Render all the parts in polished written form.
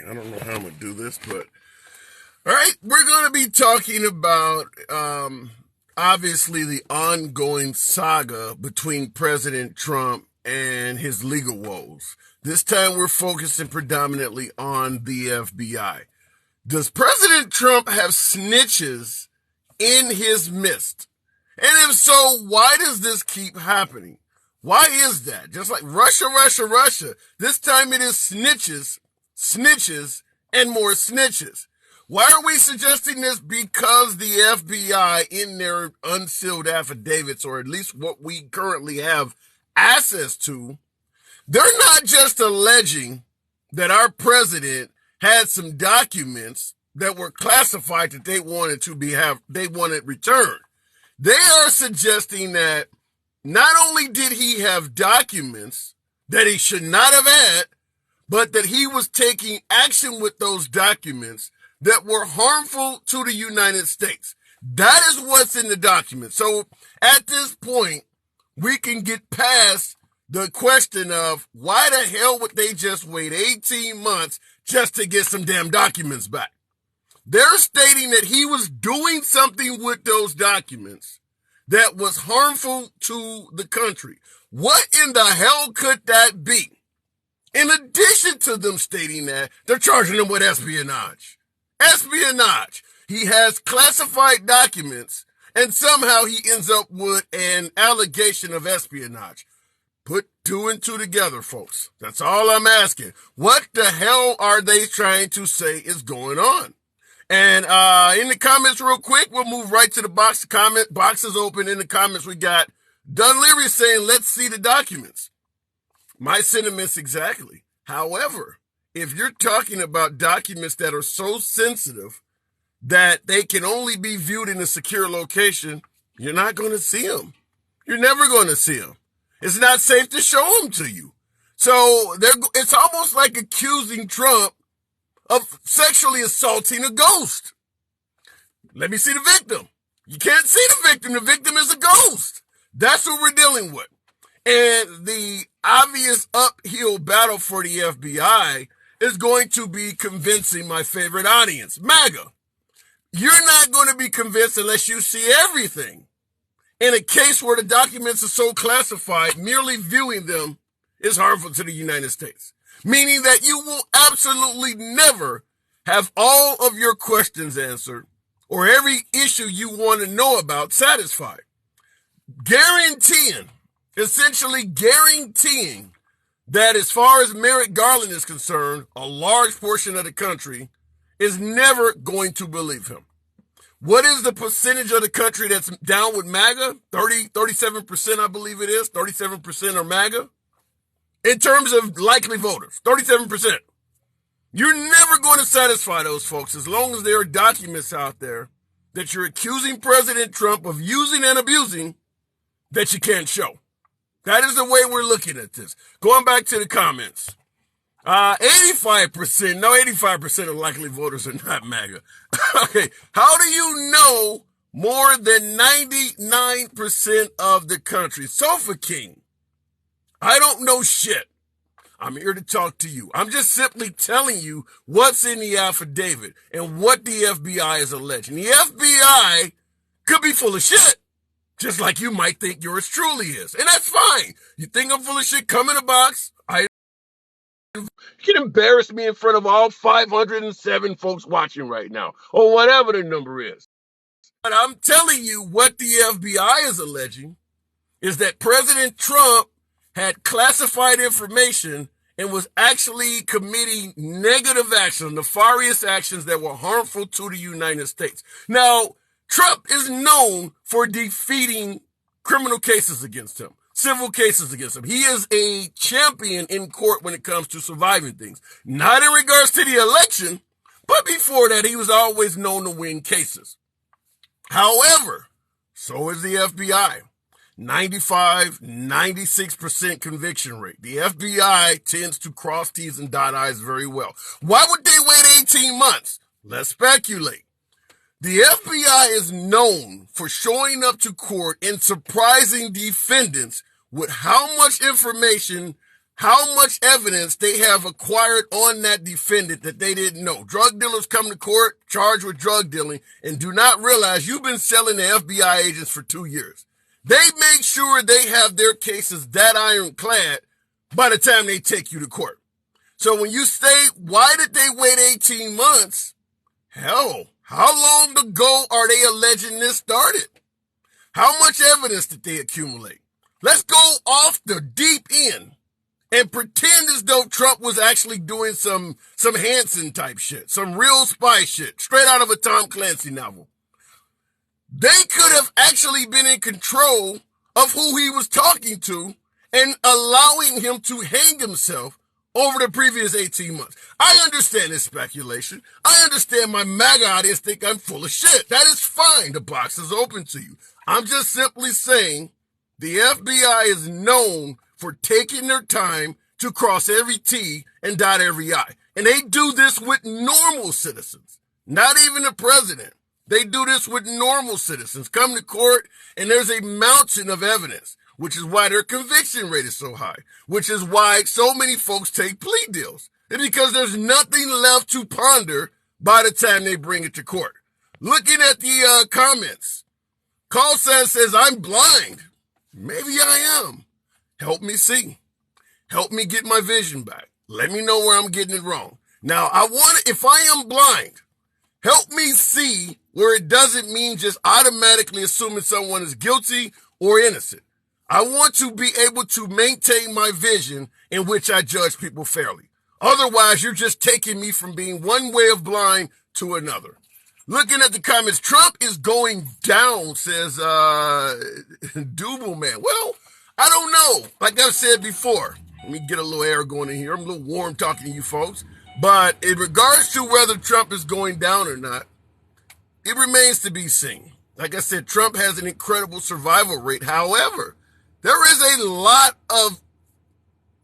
I don't know how I'm going to do this, but all right, we're going to be talking about obviously the ongoing saga between President Trump and his legal woes. This time we're focusing predominantly on the FBI. Does President Trump have snitches in his midst? And if so, why does this keep happening? Why is that? Just like Russia, this time it is snitches, and more snitches. Why are we suggesting this? Because the FBI, in their unsealed affidavits, or at least what we currently have access to, they're not just alleging that our president had some documents that were classified that they wanted returned. They are suggesting that not only did he have documents that he should not have had, but that he was taking action with those documents that were harmful to the United States. That is what's in the document. So at this point, we can get past the question of why the hell would they just wait 18 months just to get some damn documents back? They're stating that he was doing something with those documents that was harmful to the country. What in the hell could that be? In addition to them stating that, they're charging him with espionage. Espionage. He has classified documents, and somehow he ends up with an allegation of espionage. Put two and two together, folks. That's all I'm asking. What the hell are they trying to say is going on? And in the comments real quick, we'll move right to the box. The comment box is open. In the comments, we got Dunleary saying, let's see the documents. My sentiments exactly. However, if you're talking about documents that are so sensitive that they can only be viewed in a secure location, you're not going to see them. You're never going to see them. It's not safe to show them to you. So it's almost like accusing Trump of sexually assaulting a ghost. Let me see the victim. You can't see the victim. The victim is a ghost. That's what we're dealing with. And the obvious uphill battle for the FBI is going to be convincing my favorite audience, MAGA. You're not going to be convinced unless you see everything. In a case where the documents are so classified, merely viewing them is harmful to the United States. Meaning that you will absolutely never have all of your questions answered or every issue you want to know about satisfied. Essentially guaranteeing that as far as Merrick Garland is concerned, a large portion of the country is never going to believe him. What is the percentage of the country that's down with MAGA? 37%, I believe it is. 37% are MAGA. In terms of likely voters, 37%. You're never going to satisfy those folks as long as there are documents out there that you're accusing President Trump of using and abusing that you can't show. That is the way we're looking at this. Going back to the comments. 85% of likely voters are not MAGA. Okay, how do you know more than 99% of the country? Sofa King. I don't know shit. I'm here to talk to you. I'm just simply telling you what's in the affidavit and what the FBI is alleging. The FBI could be full of shit, just like you might think yours truly is. And that's fine. You think I'm full of shit? Come in a box. You can embarrass me in front of all 507 folks watching right now, or whatever the number is. But I'm telling you what the FBI is alleging is that President Trump had classified information and was actually committing negative actions, nefarious actions that were harmful to the United States. Now, Trump is known for defeating criminal cases against him, civil cases against him. He is a champion in court when it comes to surviving things. Not in regards to the election, but before that, he was always known to win cases. However, so is the FBI. 96% conviction rate. The FBI tends to cross T's and dot I's very well. Why would they wait 18 months? Let's speculate. The FBI is known for showing up to court and surprising defendants with how much information how much evidence they have acquired on that defendant that they didn't know. Drug dealers come to court charged with drug dealing and do not realize you've been selling to FBI agents for 2 years. They make sure they have their cases that ironclad by the time they take you to court. So when you say, why did they wait 18 months? Hell, how long ago are they alleging this started? How much evidence did they accumulate? Let's go off the deep end and pretend as though Trump was actually doing some Hanson type shit, some real spy shit, straight out of a Tom Clancy novel. They could have actually been in control of who he was talking to and allowing him to hang himself over the previous 18 months. I understand this speculation. I understand my MAGA audience think I'm full of shit. That is fine. The box is open to you. I'm just simply saying the FBI is known for taking their time to cross every T and dot every I. And they do this with normal citizens, not even the president. They do this with normal citizens. Come to court and there's a mountain of evidence, which is why their conviction rate is so high, which is why so many folks take plea deals. It's because there's nothing left to ponder by the time they bring it to court. Looking at the comments, Carl says, I'm blind. Maybe I am. Help me see. Help me get my vision back. Let me know where I'm getting it wrong. Now, if I am blind, help me see where it doesn't mean just automatically assuming someone is guilty or innocent. I want to be able to maintain my vision in which I judge people fairly. Otherwise, you're just taking me from being one way of blind to another. Looking at the comments, Trump is going down, says Double Man. Well, I don't know. Like I've said before, let me get a little air going in here. I'm a little warm talking to you folks. But in regards to whether Trump is going down or not, it remains to be seen. Like I said, Trump has an incredible survival rate. However, there is a lot of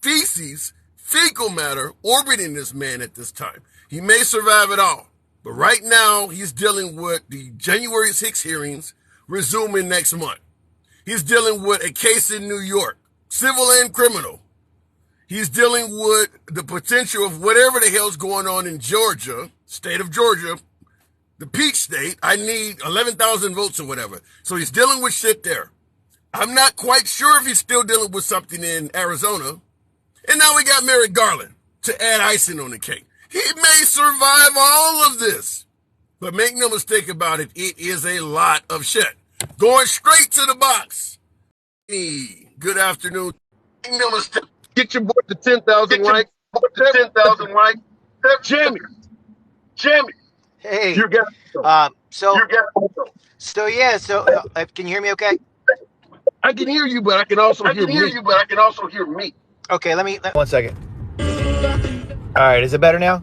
fecal matter orbiting this man at this time. He may survive it all. But right now, he's dealing with the January 6 hearings resuming next month. He's dealing with a case in New York, civil and criminal. He's dealing with the potential of whatever the hell's going on in Georgia, state of Georgia, the peach state. I need 11,000 votes or whatever. So he's dealing with shit there. I'm not quite sure if he's still dealing with something in Arizona. And now we got Merrick Garland to add icing on the cake. He may survive all of this. But make no mistake about it, it is a lot of shit. Going straight to the box. Hey, good afternoon. Make no mistake. Get your boy to 10,000 likes. 10,000 likes. Jimmy. Hey. You got So yeah. Can you hear me? Okay. I can hear you, but I can also hear me. Okay. Let me 1 second. All right. Is it better now?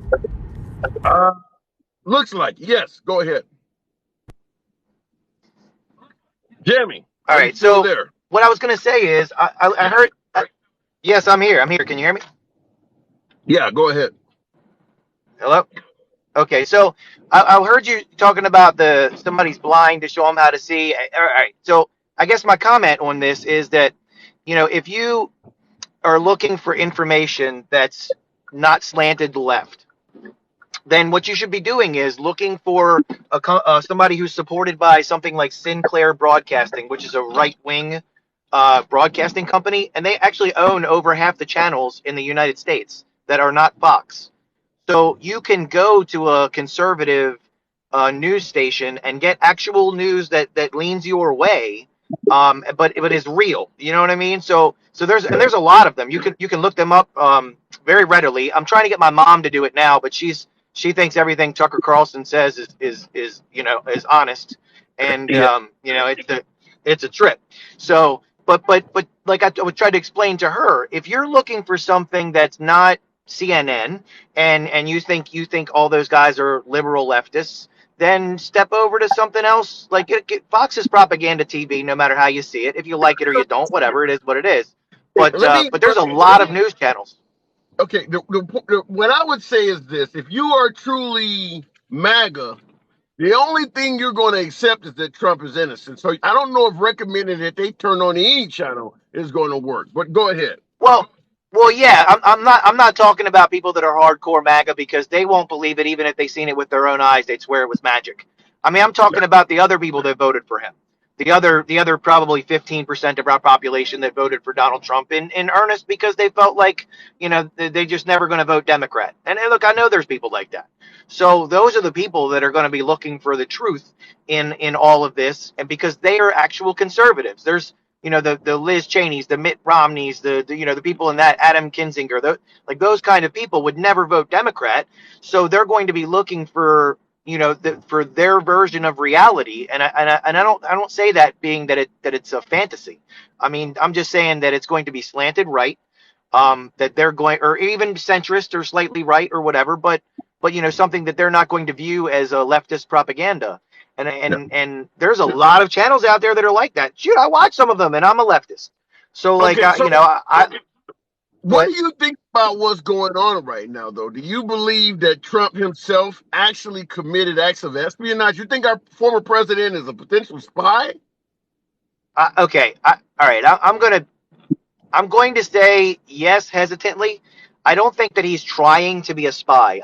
Looks like yes. Go ahead, Jimmy. All right. So what I was gonna say is, I heard. Yes, I'm here. Can you hear me? Yeah. Go ahead. Hello. Okay. So I heard you talking about somebody's blind to show them how to see. All right. So I guess my comment on this is that, if you are looking for information that's not slanted left, then what you should be doing is looking for somebody who's supported by something like Sinclair Broadcasting, which is a right-wing broadcasting company, and they actually own over half the channels in the United States that are not Fox. So you can go to a conservative news station and get actual news that leans your way, but is real. You know what I mean? So there's a lot of them. You can look them up very readily. I'm trying to get my mom to do it now, but she thinks everything Tucker Carlson says is honest, and it's a trip. So, but like I would try to explain to her, if you're looking for something that's not CNN and you think all those guys are liberal leftists, then step over to something else. Like Fox is propaganda TV, no matter how you see it. If you like it or you don't, whatever, it is what it is. But there's a lot of news channels. Okay, what I would say is this: if you are truly MAGA, the only thing you're going to accept is that Trump is innocent. So I don't know if recommending that they turn on any channel is going to work. But go ahead. Well, Well, yeah, I'm not talking about people that are hardcore MAGA because they won't believe it even if they seen it with their own eyes. They'd swear it was magic. I mean, I'm talking about the other people that voted for him. The other probably 15% of our population that voted for Donald Trump in earnest because they felt like, they just never going to vote Democrat. And look, I know there's people like that. So those are the people that are going to be looking for the truth in all of this, and because they are actual conservatives. There's the Liz Cheneys, the Mitt Romneys, the people in that Adam Kinzinger, like those kind of people would never vote Democrat. So they're going to be looking for for their version of reality. And I don't say that being that it's a fantasy. I mean, I'm just saying that it's going to be slanted right. That they're going, or even centrist or slightly right or whatever, but something that they're not going to view as a leftist propaganda. And Yeah. and there's a lot of channels out there that are like that. Shoot, I watch some of them, and I'm a leftist. So like, Okay, so go what ahead. do you think about what's going on right now, though? Do you believe that Trump himself actually committed acts of espionage? You think our former president is a potential spy? Okay, all right. I'm going to say yes hesitantly. I don't think that he's trying to be a spy.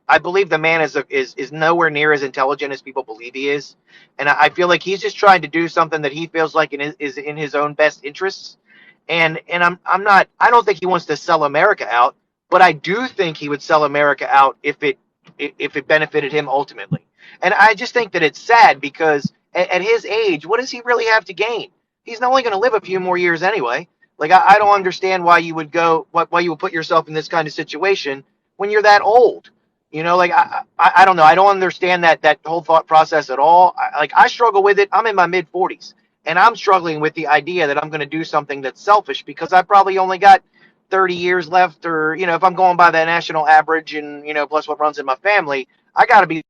I believe the man is nowhere near as intelligent as people believe he is, and I feel like he's just trying to do something that he feels like is in his own best interests. And I'm not. I don't think he wants to sell America out, but I do think he would sell America out if it benefited him ultimately. And I just think that it's sad because at his age, what does he really have to gain? He's only going to live a few more years anyway. Like I don't understand why you would why you would put yourself in this kind of situation when you're that old. Like I don't know. I don't understand that whole thought process at all. I struggle with it. I'm in my mid 40s, and I'm struggling with the idea that I'm going to do something that's selfish because I probably only got 30 years left, or if I'm going by the national average and plus what runs in my family, I got to be.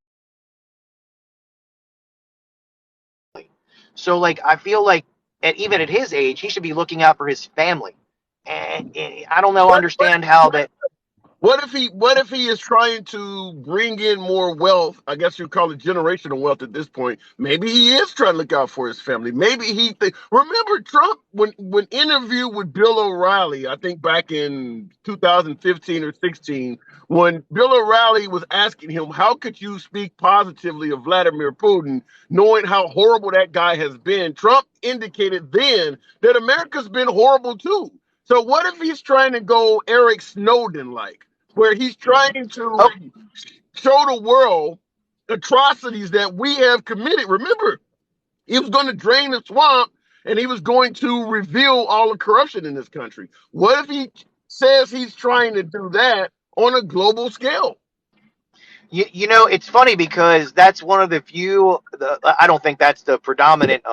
So like I feel like even at his age, he should be looking out for his family. And I don't know, What understand how that. what if he is trying to bring in more wealth? I guess you call it generational wealth at this point. Maybe he is trying to look out for his family. Maybe remember Trump when interviewed with Bill O'Reilly, I think back in 2015 or 16, when Bill O'Reilly was asking him, how could you speak positively of Vladimir Putin, knowing how horrible that guy has been? Trump indicated then that America's been horrible too. So what if he's trying to go Eric Snowden like? Where he's trying to Oh, show the world atrocities that we have committed. Remember, he was going to drain the swamp and he was going to reveal all the corruption in this country. What if he says he's trying to do that on a global scale? it's funny because that's one of the few. I don't think that's the predominant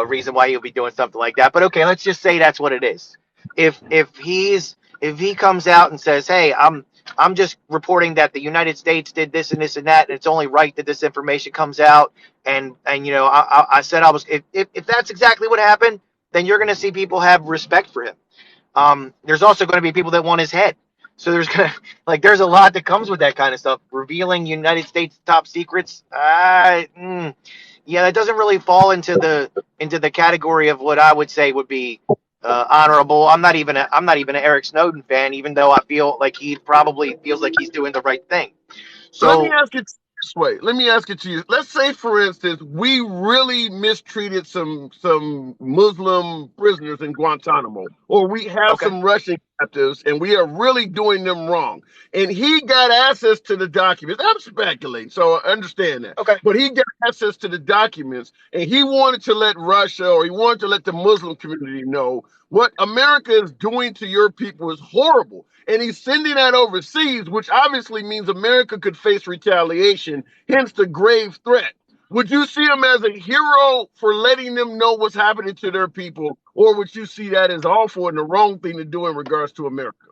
reason why he'll be doing something like that. But okay, let's just say that's what it is. If he comes out and says, "Hey, I'm just reporting that the United States did this and this and that, and it's only right that this information comes out," and I said I was if that's exactly what happened, then you're going to see people have respect for him. There's also going to be people that want his head. So there's a lot that comes with that kind of stuff. Revealing United States top secrets, yeah, that doesn't really fall into the category of what I would say would be honorable. I'm not even an Eric Snowden fan, even though I feel like he probably feels like he's doing the right thing. Let me So ask it this way. Let me ask it to you. Let's say, for instance, we really mistreated some Muslim prisoners in Guantanamo, or we have okay, some Russian captives, and we are really doing them wrong. And he got access to the documents. I'm speculating, so I understand that. okay. But he got access to the documents, and he wanted to let Russia, or he wanted to let the Muslim community know what America is doing to your people is horrible. And he's sending that overseas, which obviously means America could face retaliation, hence the grave threat. Would you see him as a hero for letting them know what's happening to their people, or would you see that as awful and the wrong thing to do in regards to America?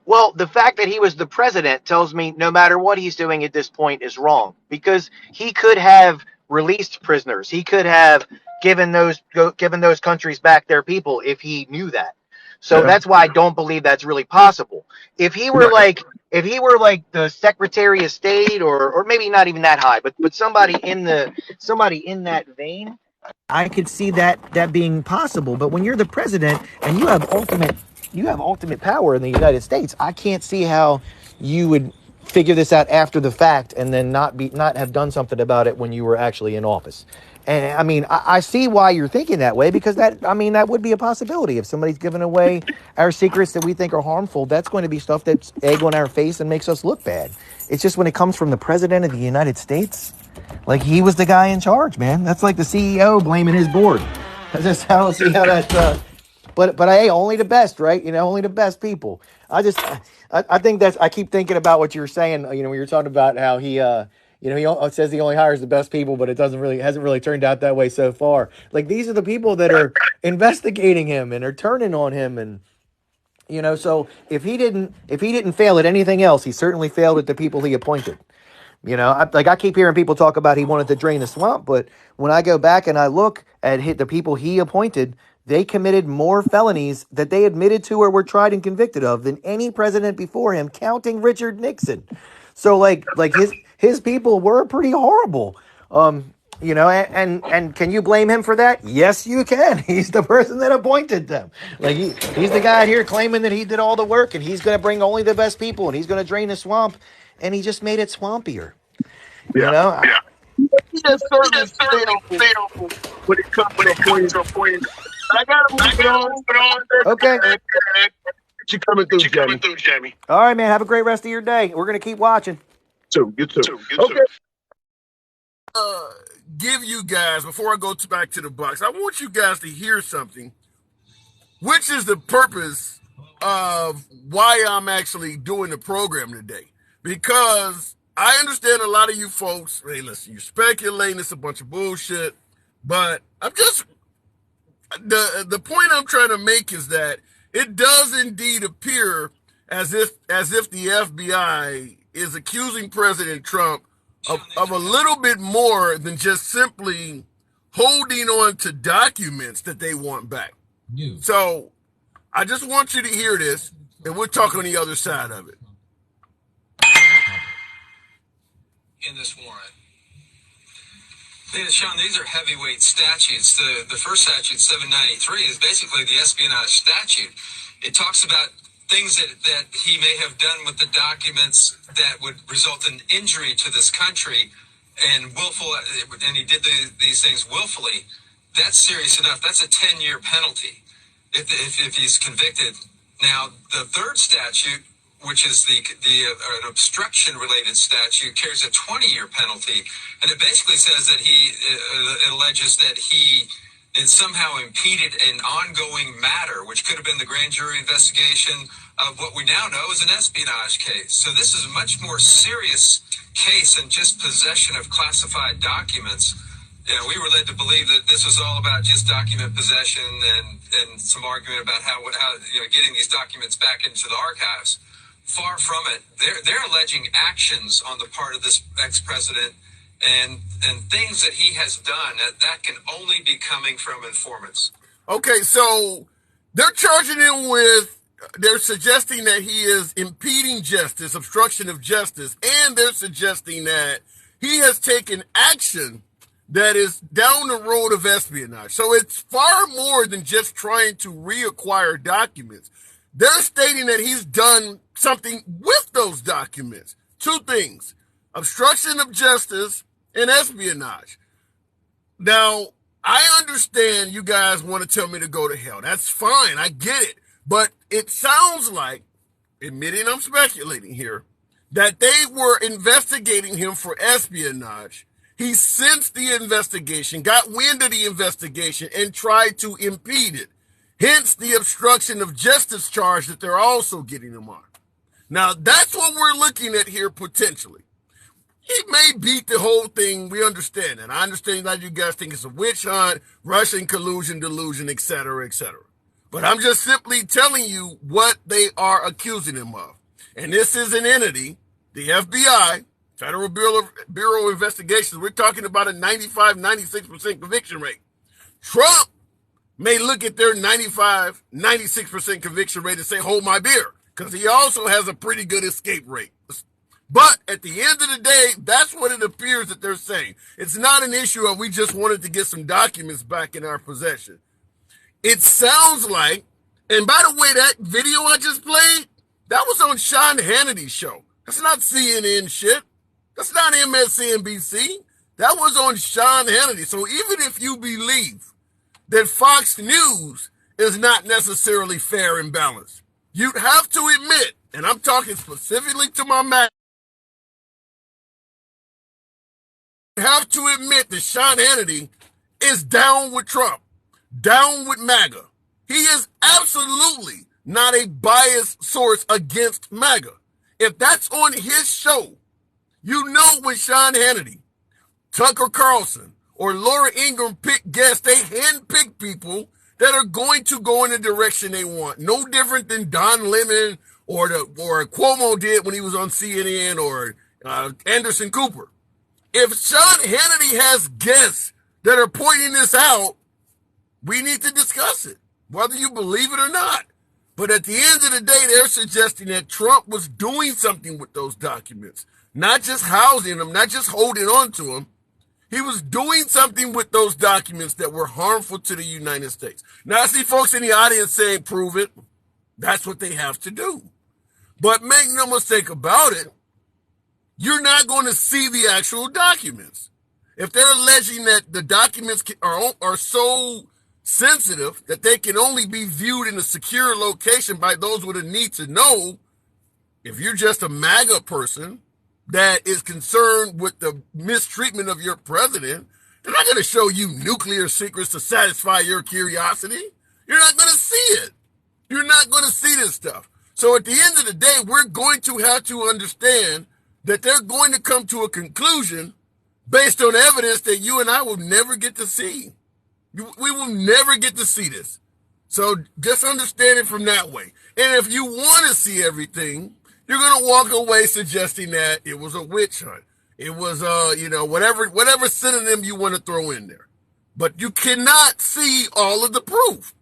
Well, the fact that he was the president tells me no matter what he's doing at this point is wrong because he could have released prisoners. He could have given those countries back their people if he knew that. So Yeah. that's why I don't believe that's really possible. If he were Right. like if he were like the Secretary of State or maybe not even that high, but somebody in that vein, I could see that being possible. But when you're the president and you have ultimate you have ultimate power in the United States. I can't see how you would figure this out after the fact and then not have done something about it when you were actually in office. And I mean, I see why you're thinking that way, because that would be a possibility. If somebody's giving away our secrets that we think are harmful, that's going to be stuff that's egg on our face and makes us look bad. It's just when it comes from the president of the United States, like he was the guy in charge, man. That's like the CEO blaming his board. That's how see how that. But hey, only the best, right? Only the best people. I think I keep thinking about what you were saying. When you're talking about how he says he only hires the best people, but it hasn't really turned out that way so far. Like these are the people that are investigating him and are turning on him, and so if he didn't fail at anything else, he certainly failed at the people he appointed. I keep hearing people talk about he wanted to drain the swamp, but when I go back and I look at the people he appointed, they committed more felonies that they admitted to or were tried and convicted of than any president before him, counting Richard Nixon. So like his people were pretty horrible. And can you blame him for that? Yes, you can. He's the person that appointed them. Like he's the guy here claiming that he did all the work and he's going to bring only the best people and he's going to drain the swamp, and he just made it swampier. Yeah. He just certainly failed when it comes to appointing. I gotta move it on. Okay. You coming through, Jamie? All right, man. Have a great rest of your day. We're gonna keep watching. You too. Okay. Give you guys, before I go back to the box, I want you guys to hear something, which is the purpose of why I'm actually doing the program today. Because I understand a lot of you folks, hey, listen, you're speculating, it's a bunch of bullshit, but the point I'm trying to make is that it does indeed appear as if the FBI is accusing President Trump of a little bit more than just simply holding on to documents that they want back. So I just want you to hear this, and we'll talk on the other side of it. In this warrant. Sean, these are heavyweight statutes. The first statute, 793, is basically the espionage statute. It talks about things that he may have done with the documents that would result in injury to this country, and he did these things willfully. That's serious enough. That's a 10-year penalty if he's convicted. Now, the third statute, which is an obstruction-related statute, carries a 20-year penalty, and it basically says that it alleges that he somehow impeded an ongoing matter, which could have been the grand jury investigation of what we now know is an espionage case. So this is a much more serious case than just possession of classified documents. We were led to believe that this was all about just document possession and some argument about how getting these documents back into the archives. Far from it. They're alleging actions on the part of this ex-president and things that he has done that can only be coming from informants. Okay, so they're charging him they're suggesting that he is impeding justice, obstruction of justice, and they're suggesting that he has taken action that is down the road of espionage. So it's far more than just trying to reacquire documents. They're stating that he's done something with those documents. Two things: obstruction of justice and espionage. Now, I understand you guys want to tell me to go to hell. That's fine. I get it. But it sounds like, admitting I'm speculating here, that they were investigating him for espionage. He sensed the investigation, got wind of the investigation, and tried to impede it. Hence the obstruction of justice charge that they're also getting him on. Now, that's what we're looking at here potentially. He may beat the whole thing. We understand that. I understand that you guys think it's a witch hunt, Russian collusion, delusion, etc., etc. But I'm just simply telling you what they are accusing him of. And this is an entity, the FBI, Federal Bureau of Investigations. We're talking about a 95, 96% conviction rate. Trump may look at their 95, 96% conviction rate and say, hold my beer, because he also has a pretty good escape rate. But at the end of the day, that's what it appears that they're saying. It's not an issue of we just wanted to get some documents back in our possession. It sounds like And by the way, that video I just played, that was on Sean Hannity's show. That's not CNN shit. That's not MSNBC. That was on Sean Hannity. So even if you believe that Fox News is not necessarily fair and balanced, you'd have to admit, and I'm talking specifically to my man, you have to admit that Sean Hannity is down with Trump, down with MAGA. He is absolutely not a biased source against MAGA. If that's on his show, you know when Sean Hannity, Tucker Carlson, or Laura Ingraham pick guests, they handpick people that are going to go in the direction they want. No different than Don Lemon or Cuomo did when he was on CNN, or Anderson Cooper. If Sean Hannity has guests that are pointing this out, we need to discuss it, whether you believe it or not. But at the end of the day, they're suggesting that Trump was doing something with those documents, not just housing them, not just holding on to them. He was doing something with those documents that were harmful to the United States. Now, I see folks in the audience saying, prove it. That's what they have to do. But make no mistake about it, you're not going to see the actual documents. If they're alleging that the documents are so sensitive that they can only be viewed in a secure location by those with a need to know, if you're just a MAGA person that is concerned with the mistreatment of your president, they're not going to show you nuclear secrets to satisfy your curiosity. You're not going to see it. You're not going to see this stuff. So at the end of the day, we're going to have to understand that they're going to come to a conclusion based on evidence that you and I will never get to see. We will never get to see this. So just understand it from that way. And if you want to see everything, you're going to walk away suggesting that it was a witch hunt. It was, whatever synonym you want to throw in there. But you cannot see all of the proof.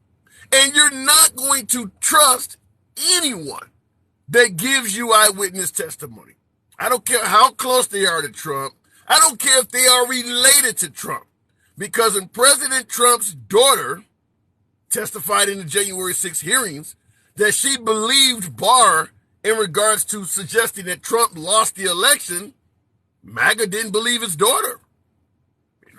And you're not going to trust anyone that gives you eyewitness testimony. I don't care how close they are to Trump. I don't care if they are related to Trump. Because when President Trump's daughter testified in the January 6 hearings that she believed Barr in regards to suggesting that Trump lost the election, MAGA didn't believe his daughter.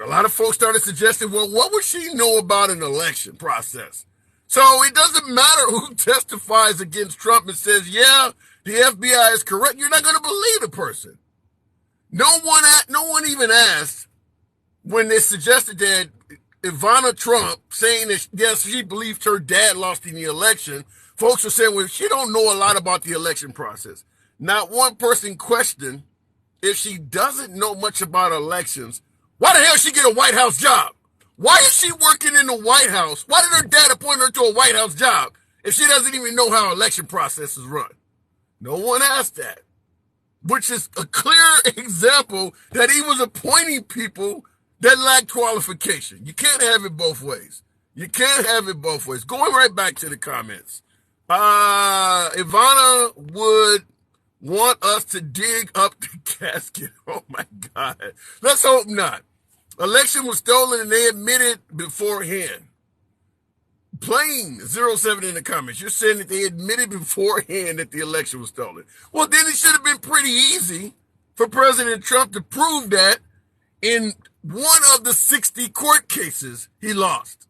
A lot of folks started suggesting, well, what would she know about an election process? So it doesn't matter who testifies against Trump and says, yeah, the FBI is correct. You're not going to believe the person. No one even asked when they suggested that Ivana Trump saying that, yes, she believed her dad lost in the election. Folks are saying, well, she don't know a lot about the election process. Not one person questioned if she doesn't know much about elections, why the hell she get a White House job? Why is she working in the White House? Why did her dad appoint her to a White House job if she doesn't even know how election processes run? No one asked that, which is a clear example that he was appointing people that lack qualification. You can't have it both ways. You can't have it both ways. Going right back to the comments. Ivana would want us to dig up the casket. Oh my God. Let's hope not. Election was stolen and they admitted beforehand. Plain 07 in the comments. You're saying that they admitted beforehand that the election was stolen. Well, then it should have been pretty easy for President Trump to prove that in one of the 60 court cases he lost.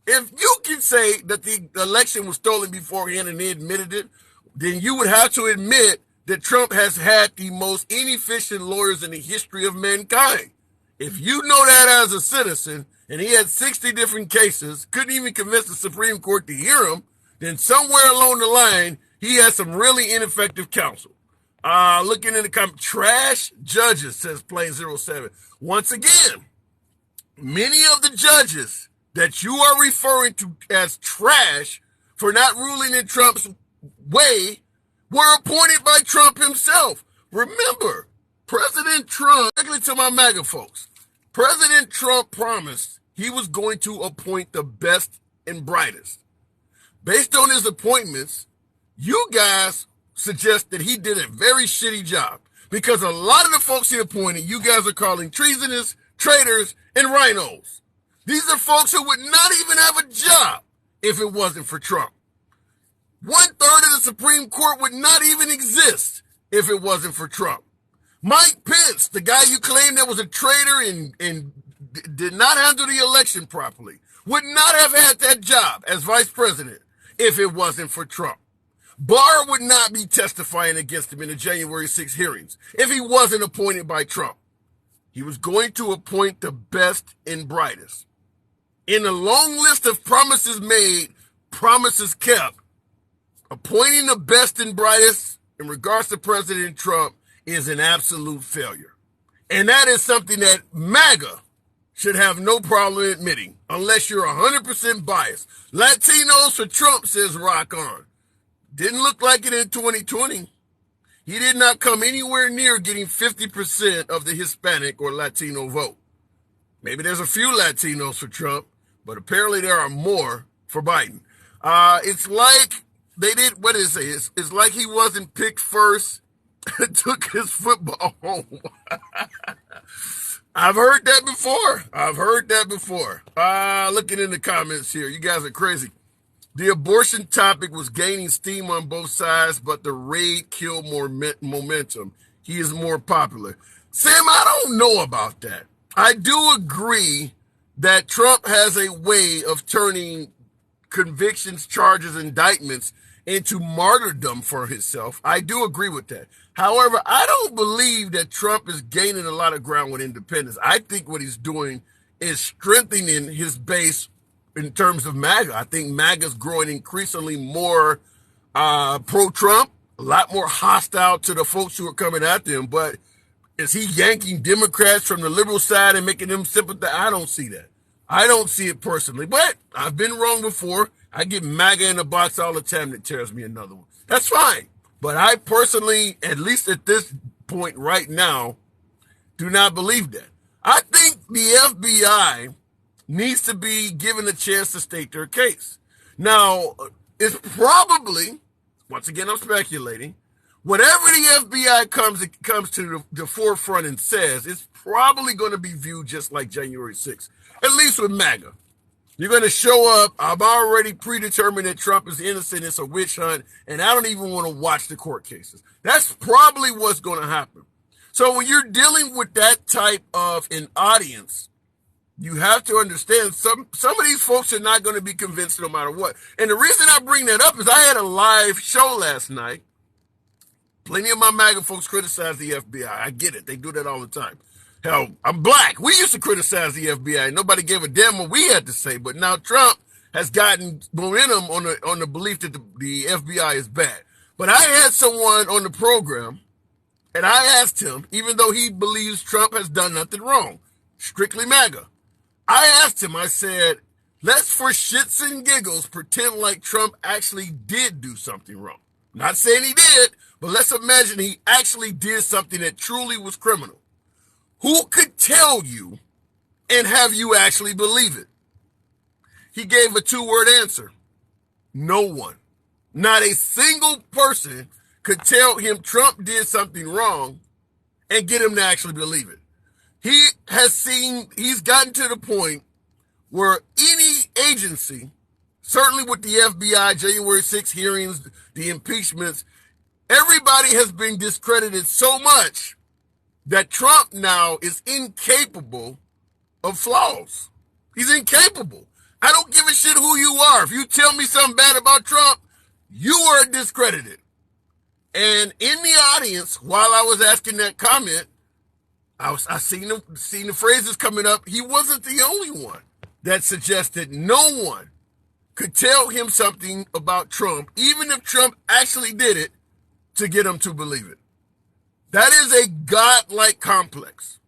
If you can say that the election was stolen beforehand and they admitted it, then you would have to admit that Trump has had the most inefficient lawyers in the history of mankind. If you know that as a citizen, and he had 60 different cases, couldn't even convince the Supreme Court to hear him, then somewhere along the line, he has some really ineffective counsel. Looking in the comments, trash judges, says Plain 07. Once again, many of the judges that you are referring to as trash for not ruling in Trump's way were appointed by Trump himself. Remember, President Trump, directly to my MAGA folks, President Trump promised he was going to appoint the best and brightest. Based on his appointments, you guys suggest that he did a very shitty job because a lot of the folks he appointed, you guys are calling treasonous, traitors, and rhinos. These are folks who would not even have a job if it wasn't for Trump. 1/3 of the Supreme Court would not even exist if it wasn't for Trump. Mike Pence, the guy you claimed that was a traitor and did not handle the election properly, would not have had that job as vice president if it wasn't for Trump. Barr would not be testifying against him in the January 6 hearings if he wasn't appointed by Trump. He was going to appoint the best and brightest. In a long list of promises made, promises kept, appointing the best and brightest in regards to President Trump is an absolute failure. And that is something that MAGA should have no problem admitting, unless you're 100% biased. Latinos for Trump, says Rock On. Didn't look like it in 2020. He did not come anywhere near getting 50% of the Hispanic or Latino vote. Maybe there's a few Latinos for Trump, but apparently there are more for Biden. It's like they did, what is it? It's like he wasn't picked first and took his football home. I've heard that before. Looking in the comments here, you guys are crazy. The abortion topic was gaining steam on both sides, but the raid killed more momentum. He is more popular. Sam, I don't know about that. I do agree that Trump has a way of turning convictions, charges, indictments into martyrdom for himself. I do agree with that. However, I don't believe that Trump is gaining a lot of ground with independents. I think what he's doing is strengthening his base in terms of MAGA. I think MAGA is growing increasingly more pro-Trump, a lot more hostile to the folks who are coming at them. But is he yanking Democrats from the liberal side and making them sympathize? I don't see that. I don't see it personally. But I've been wrong before. I get MAGA in the box all the time that tears me another one. That's fine. But I personally, at least at this point right now, do not believe that. I think the FBI needs to be given a chance to state their case. Now, it's probably, once again I'm speculating, whatever the FBI comes to the forefront and says, it's probably going to be viewed just like January 6th, at least with MAGA. You're going to show up. I'm already predetermined that Trump is innocent. It's a witch hunt, and I don't even want to watch the court cases. That's probably what's going to happen. So when you're dealing with that type of an audience, you have to understand some of these folks are not going to be convinced no matter what. And the reason I bring that up is I had a live show last night. Plenty of my MAGA folks criticize the FBI. I get it. They do that all the time. Hell, I'm black. We used to criticize the FBI. Nobody gave a damn what we had to say. But now Trump has gotten momentum on the belief that the FBI is bad. But I had someone on the program, and I asked him, even though he believes Trump has done nothing wrong, strictly MAGA, I asked him, I said, let's for shits and giggles pretend like Trump actually did do something wrong. Not saying he did, but let's imagine he actually did something that truly was criminal. Who could tell you and have you actually believe it? He gave a 2-word answer. No one. Not a single person could tell him Trump did something wrong and get him to actually believe it. He's gotten to the point where any agency, certainly with the FBI, January 6 hearings, the impeachments, everybody has been discredited so much that Trump now is incapable of flaws. He's incapable. I don't give a shit who you are. If you tell me something bad about Trump, you are discredited. And in the audience, while I was asking that comment, I seen the phrases coming up. He wasn't the only one that suggested no one could tell him something about Trump, even if Trump actually did it, to get him to believe it. That is a godlike complex.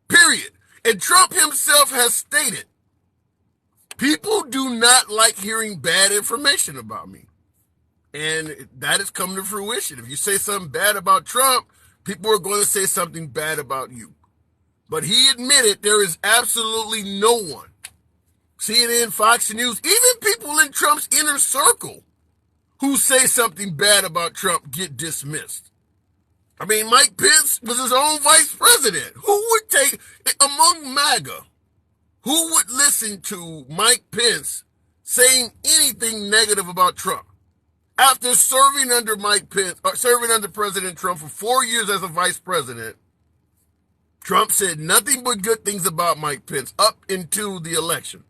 Period. And Trump himself has stated, people do not like hearing bad information about me. And that has come to fruition. If you say something bad about Trump, people are going to say something bad about you. But he admitted there is absolutely no one, CNN, Fox News, even people in Trump's inner circle who say something bad about Trump get dismissed. I mean, Mike Pence was his own vice president. Who would take, among MAGA, who would listen to Mike Pence saying anything negative about Trump? After serving under Mike Pence, or serving under President Trump for 4 years as a vice president, Trump said nothing but good things about Mike Pence up into the election.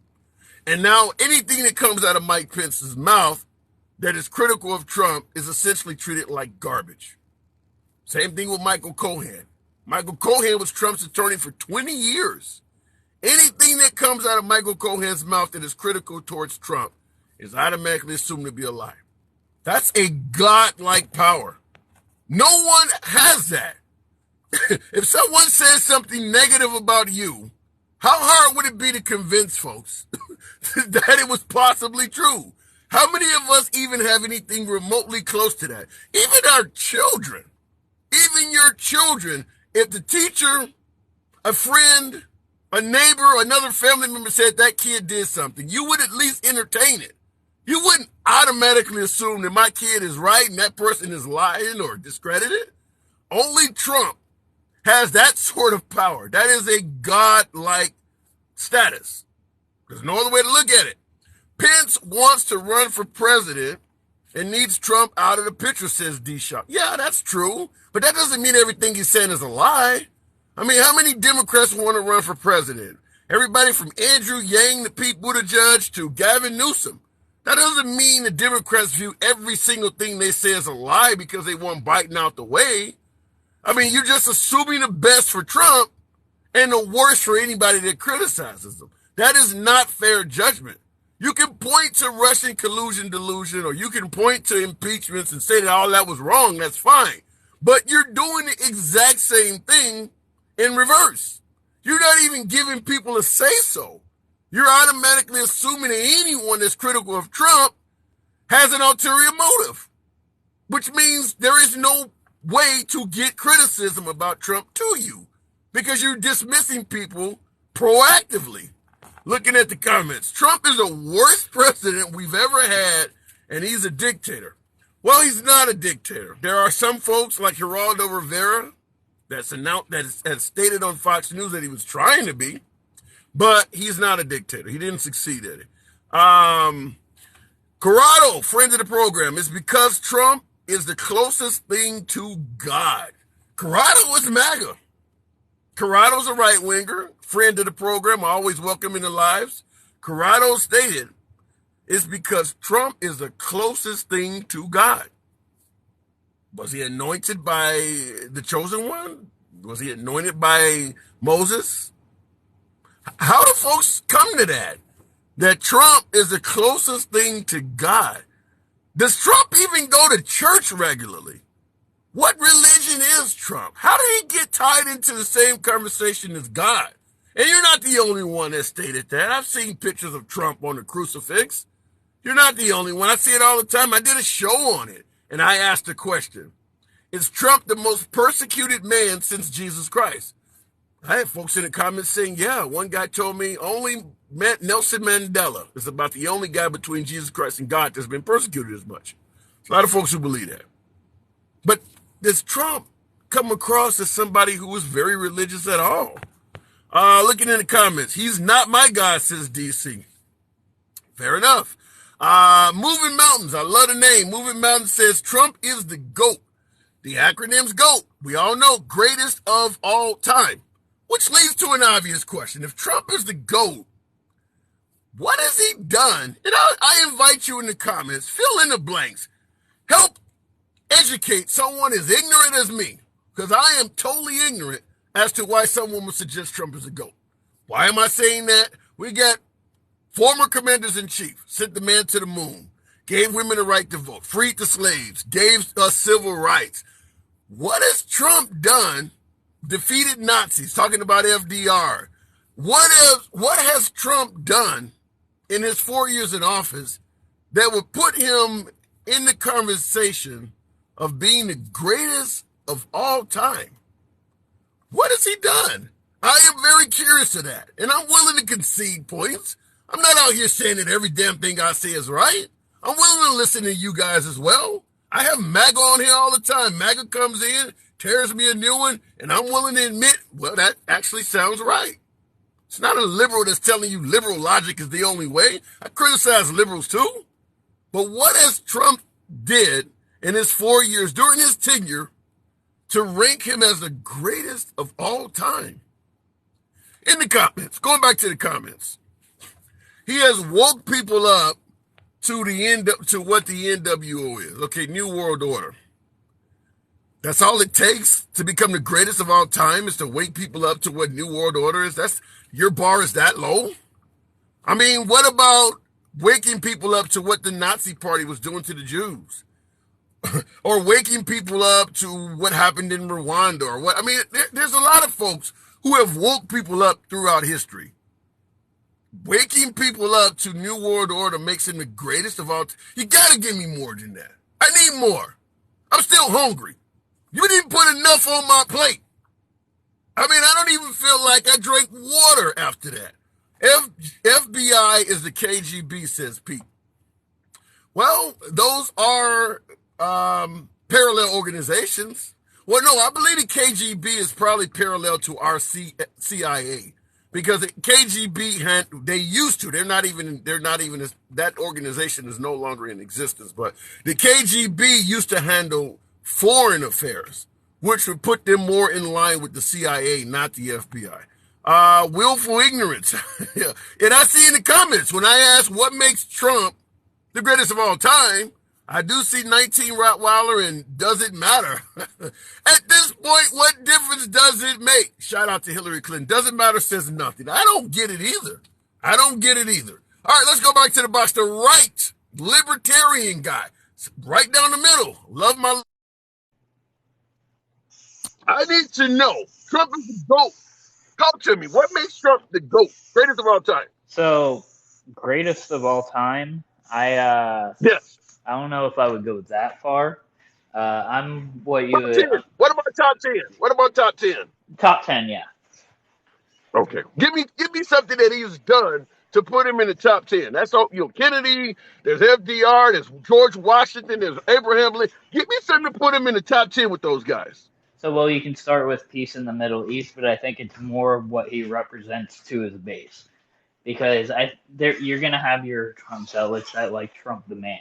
And now anything that comes out of Mike Pence's mouth that is critical of Trump is essentially treated like garbage. Same thing with Michael Cohen. Michael Cohen was Trump's attorney for 20 years. Anything that comes out of Michael Cohen's mouth that is critical towards Trump is automatically assumed to be a lie. That's a godlike power. No one has that. If someone says something negative about you, how hard would it be to convince folks that it was possibly true? How many of us even have anything remotely close to that? Even our children, even your children, if the teacher, a friend, a neighbor, another family member said that kid did something, you would at least entertain it. You wouldn't automatically assume that my kid is right and that person is lying or discredited. Only Trump has that sort of power. That is a godlike status. There's no other way to look at it. Pence wants to run for president and needs Trump out of the picture, says D-Shop. Yeah, that's true. But that doesn't mean everything he's saying is a lie. I mean, how many Democrats want to run for president? Everybody from Andrew Yang to Pete Buttigieg to Gavin Newsom. That doesn't mean the Democrats view every single thing they say as a lie because they want Biden out the way. I mean, you're just assuming the best for Trump and the worst for anybody that criticizes them. That is not fair judgment. You can point to Russian collusion delusion, or you can point to impeachments and say that all that was wrong. That's fine. But you're doing the exact same thing in reverse. You're not even giving people a say-so. You're automatically assuming that anyone that's critical of Trump has an ulterior motive, which means there is no way to get criticism about Trump to you because you're dismissing people proactively. Looking at the comments, Trump is the worst president we've ever had, and he's a dictator. Well, he's not a dictator. There are some folks like Geraldo Rivera has stated on Fox News that he was trying to be, but he's not a dictator. He didn't succeed at it. Corrado, friend of the program, is because Trump is the closest thing to God. Corrado is MAGA. Corrado's a right-winger, friend of the program, always welcome in the lives. Corrado stated it's because Trump is the closest thing to God. Was he anointed by the chosen one? Was he anointed by Moses? How do folks come to that? That Trump is the closest thing to God. Does Trump even go to church regularly? What religion is Trump? How did he get tied into the same conversation as God? And you're not the only one that stated that. I've seen pictures of Trump on the crucifix. You're not the only one. I see it all the time. I did a show on it, and I asked the question, is Trump the most persecuted man since Jesus Christ? I had folks in the comments saying, yeah. One guy told me only Nelson Mandela is about the only guy between Jesus Christ and God that's been persecuted as much. There's a lot of folks who believe that. But does Trump come across as somebody who is very religious at all? Looking in the comments, he's not my God, says DC. Fair enough. Moving Mountains, I love the name. Moving Mountains says Trump is the GOAT. The acronym's GOAT. We all know greatest of all time. Which leads to an obvious question. If Trump is the GOAT, what has he done? And I invite you in the comments, fill in the blanks. Help educate someone as ignorant as me, because I am totally ignorant as to why someone would suggest Trump is a GOAT. Why am I saying that? We got former commanders-in-chief, sent the man to the moon, gave women the right to vote, freed the slaves, gave us civil rights. What has Trump done? Defeated Nazis, talking about FDR. What has Trump done in his 4 years in office that would put him in the conversation of being the greatest of all time? What has he done? I am very curious of that, and I'm willing to concede points. I'm not out here saying that every damn thing I say is right. I'm willing to listen to you guys as well. I have MAGA on here all the time. MAGA comes in, tears me a new one, and I'm willing to admit, well, that actually sounds right. It's not a liberal that's telling you liberal logic is the only way. I criticize liberals too. But what has Trump did in his 4 years during his tenure to rank him as the greatest of all time? In the comments, going back to the comments, he has woke people up to what the NWO is. Okay, New World Order. That's all it takes to become the greatest of all time, is to wake people up to what New World Order is. That's your bar is that low? I mean, what about waking people up to what the Nazi Party was doing to the Jews? Or waking people up to what happened in Rwanda, or what? I mean, there's a lot of folks who have woke people up throughout history. Waking people up to New World Order makes him the greatest of all time. You gotta give me more than that. I need more. I'm still hungry. You didn't put enough on my plate. I mean, I don't even feel like I drank water after that. FBI is the KGB, says Pete. Well, those are parallel organizations. Well, no, I believe the KGB is probably parallel to our CIA, because the KGB they used to. They're not even that organization is no longer in existence. But the KGB used to handle foreign affairs, which would put them more in line with the CIA, not the FBI. Willful ignorance. Yeah. And I see in the comments, when I ask what makes Trump the greatest of all time, I do see 19 Rottweiler and does it matter? At this point, what difference does it make? Shout out to Hillary Clinton. Doesn't matter says nothing. I don't get it either. All right, let's go back to the box. The right libertarian guy, right down the middle. Love my... I need to know. Trump is the GOAT. Talk to me. What makes Trump the GOAT? Greatest of all time. So, greatest of all time? Yes. I don't know if I would go that far. I'm what you... Top 10. What about top 10? What about top 10? Top 10, yeah. Okay. Give me something that he's done to put him in the top 10. That's all. Kennedy, there's FDR, there's George Washington, there's Abraham Lincoln. Give me something to put him in the top 10 with those guys. So, well, you can start with peace in the Middle East, but I think it's more what he represents to his base. Because you're going to have your Trump outlets that like Trump the man.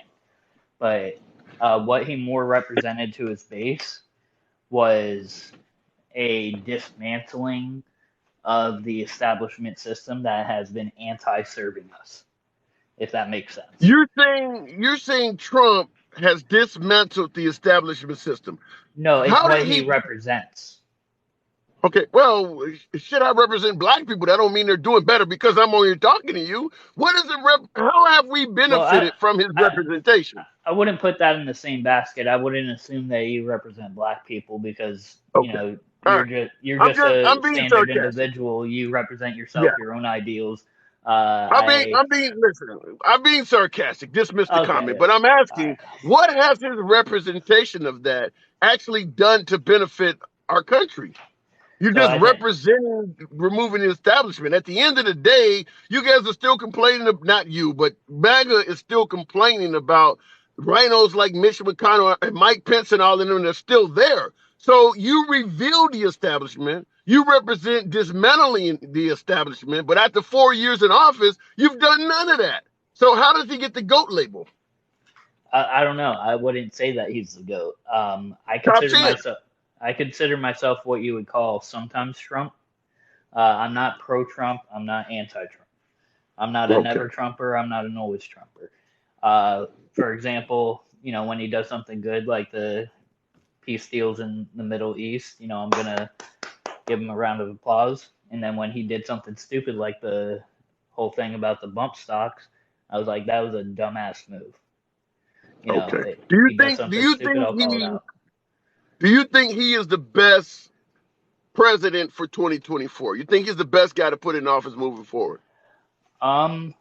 But what he more represented to his base was a dismantling of the establishment system that has been anti-serving us, if that makes sense. You're saying Trump has dismantled the establishment system. No, it's what he represents. Okay, well, should I represent black people? That don't mean they're doing better because I'm only talking to you. What is it? How have we benefited from his representation? I wouldn't put that in the same basket. I wouldn't assume that you represent black people because you're just a standard individual. You represent yourself, your own ideals. I'm being sarcastic. Dismiss the comment, but I'm asking, what has his representation of that actually done to benefit our country? You're just representing removing the establishment. At the end of the day, you guys are still complaining, not you, but MAGA is still complaining about rhinos like Mitch McConnell and Mike Pence and all of them. They're still there. So you reveal the establishment. You represent dismantling the establishment. But after 4 years in office, you've done none of that. So how does he get the GOAT label? I don't know. I wouldn't say that he's the GOAT. I consider myself what you would call sometimes Trump. I'm not pro-Trump. I'm not anti-Trump. I'm not a never-Trumper. I'm not an always-Trumper. For example, when he does something good like the peace deals in the Middle East, I'm going to give him a round of applause. And then when he did something stupid like the whole thing about the bump stocks, I was like, that was a dumbass move. Do you think he is the best president for 2024? You think he's the best guy to put in office moving forward? I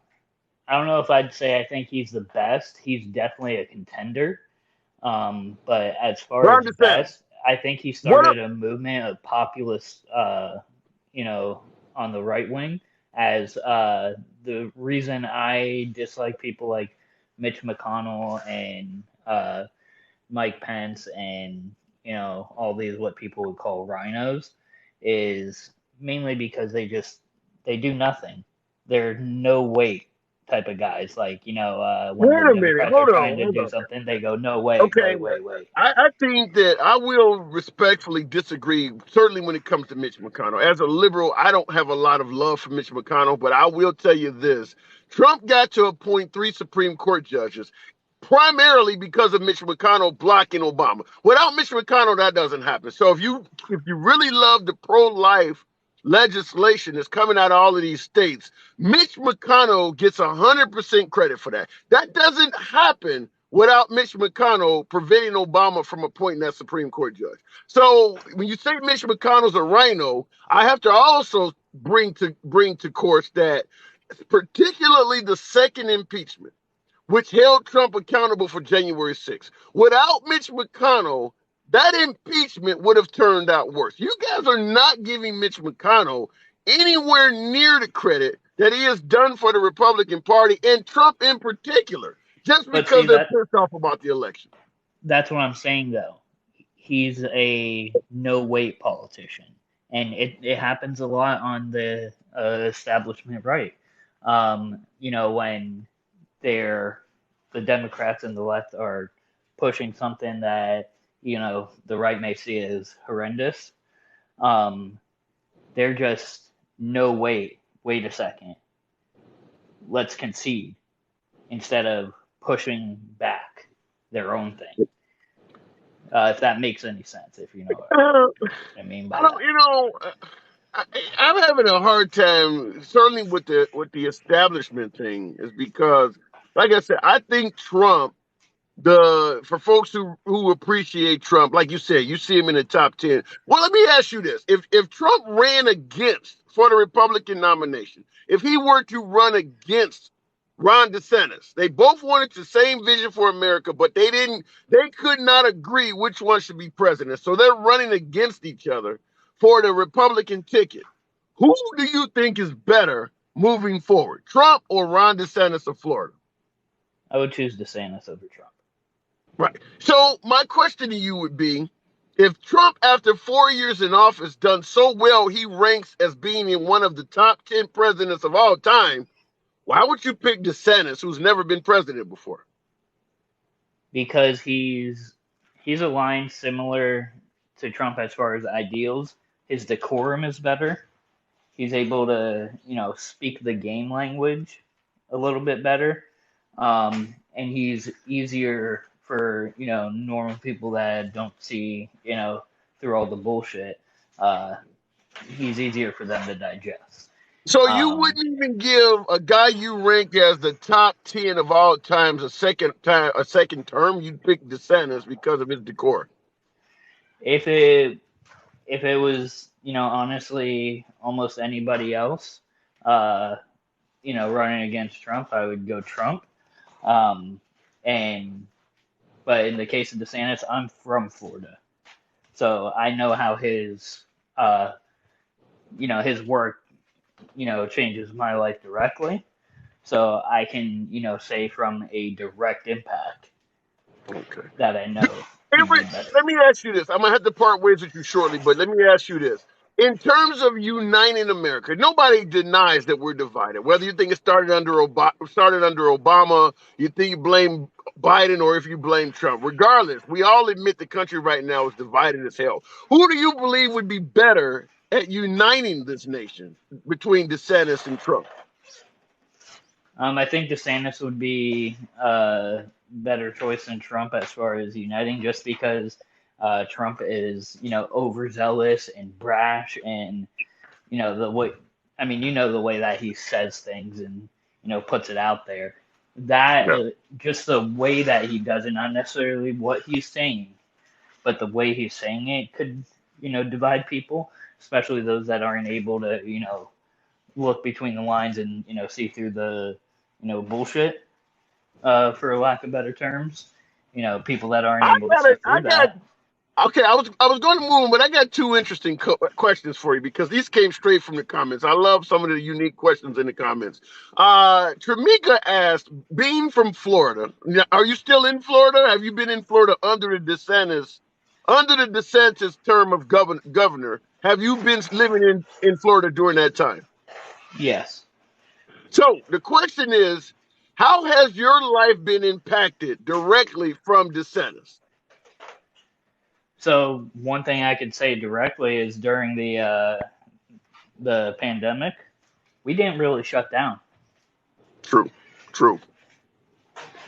don't know if I'd say I think he's the best. He's definitely a contender. But as far as best, I think he started a movement of populists, on the right wing. As the reason I dislike people like Mitch McConnell and Mike Pence and all these what people would call rhinos is mainly because they do nothing. They're no weight type of guys. Like, when Wait the a minute. Democrats are Hold trying on. to Hold do on. something, they go, no, wait, Okay. wait, wait, wait. I think that I will respectfully disagree, certainly when it comes to Mitch McConnell. As a liberal, I don't have a lot of love for Mitch McConnell, but I will tell you this. Trump got to appoint 3 Supreme Court judges primarily because of Mitch McConnell blocking Obama. Without Mitch McConnell, that doesn't happen. So if you really love the pro-life legislation that's coming out of all of these states, Mitch McConnell gets 100% credit for that. That doesn't happen without Mitch McConnell preventing Obama from appointing that Supreme Court judge. So when you say Mitch McConnell's a rhino, I have to also bring to course that particularly the second impeachment, which held Trump accountable for January 6th. Without Mitch McConnell, that impeachment would have turned out worse. You guys are not giving Mitch McConnell anywhere near the credit that he has done for the Republican Party and Trump in particular, just because they're pissed off about the election. That's what I'm saying, though. He's a no-weight politician, and it happens a lot on the establishment right. When the Democrats and the left are pushing something that the right may see as horrendous, they're just no, wait a second, let's concede, instead of pushing back their own thing. If that makes any sense, if you know what I mean by that. I'm having a hard time, certainly with the establishment thing, is because, like I said, I think Trump, for folks who appreciate Trump, like you said, you see him in the top 10. Well, let me ask you this. If Trump ran for the Republican nomination, if he were to run against Ron DeSantis, they both wanted the same vision for America, but they could not agree which one should be president. So they're running against each other for the Republican ticket. Who do you think is better moving forward, Trump or Ron DeSantis of Florida? I would choose DeSantis over Trump. Right. So my question to you would be, if Trump, after 4 years in office, done so well, he ranks as being in one of the top 10 presidents of all time, why would you pick DeSantis, who's never been president before? Because he's aligned similar to Trump as far as ideals. His decorum is better. He's able to, speak the game language a little bit better. And he's easier for, normal people that don't see, through all the bullshit. He's easier for them to digest. So you wouldn't even give a guy you rank as the top 10 of all times a second term? You'd pick DeSantis because of his decorum. If it was, honestly, almost anybody else, running against Trump, I would go Trump. But in the case of DeSantis, I'm from Florida, so I know how his work, changes my life directly. So I can, say from a direct impact that I know. Let me ask you this. I'm going to have to part ways with you shortly, but let me ask you this. In terms of uniting America, nobody denies that we're divided. Whether you think it started under Obama, you think you blame Biden, or if you blame Trump. Regardless, we all admit the country right now is divided as hell. Who do you believe would be better at uniting this nation between DeSantis and Trump? I think DeSantis would be a better choice than Trump as far as uniting, just because Trump is, overzealous and brash, and the way the way that he says things and puts it out there. Just the way that he does it, not necessarily what he's saying, but the way he's saying it could divide people, especially those that aren't able to look between the lines and see through the bullshit, for lack of better terms. People that aren't able to see through that. Okay, I was going to move, but I got two interesting questions for you, because these came straight from the comments. I love some of the unique questions in the comments. Tramika asked, being from Florida, are you still in Florida? Have you been in Florida under the DeSantis term of governor? Have you been living in Florida during that time? Yes. So the question is, how has your life been impacted directly from DeSantis? So one thing I could say directly is during the pandemic, we didn't really shut down. True, true.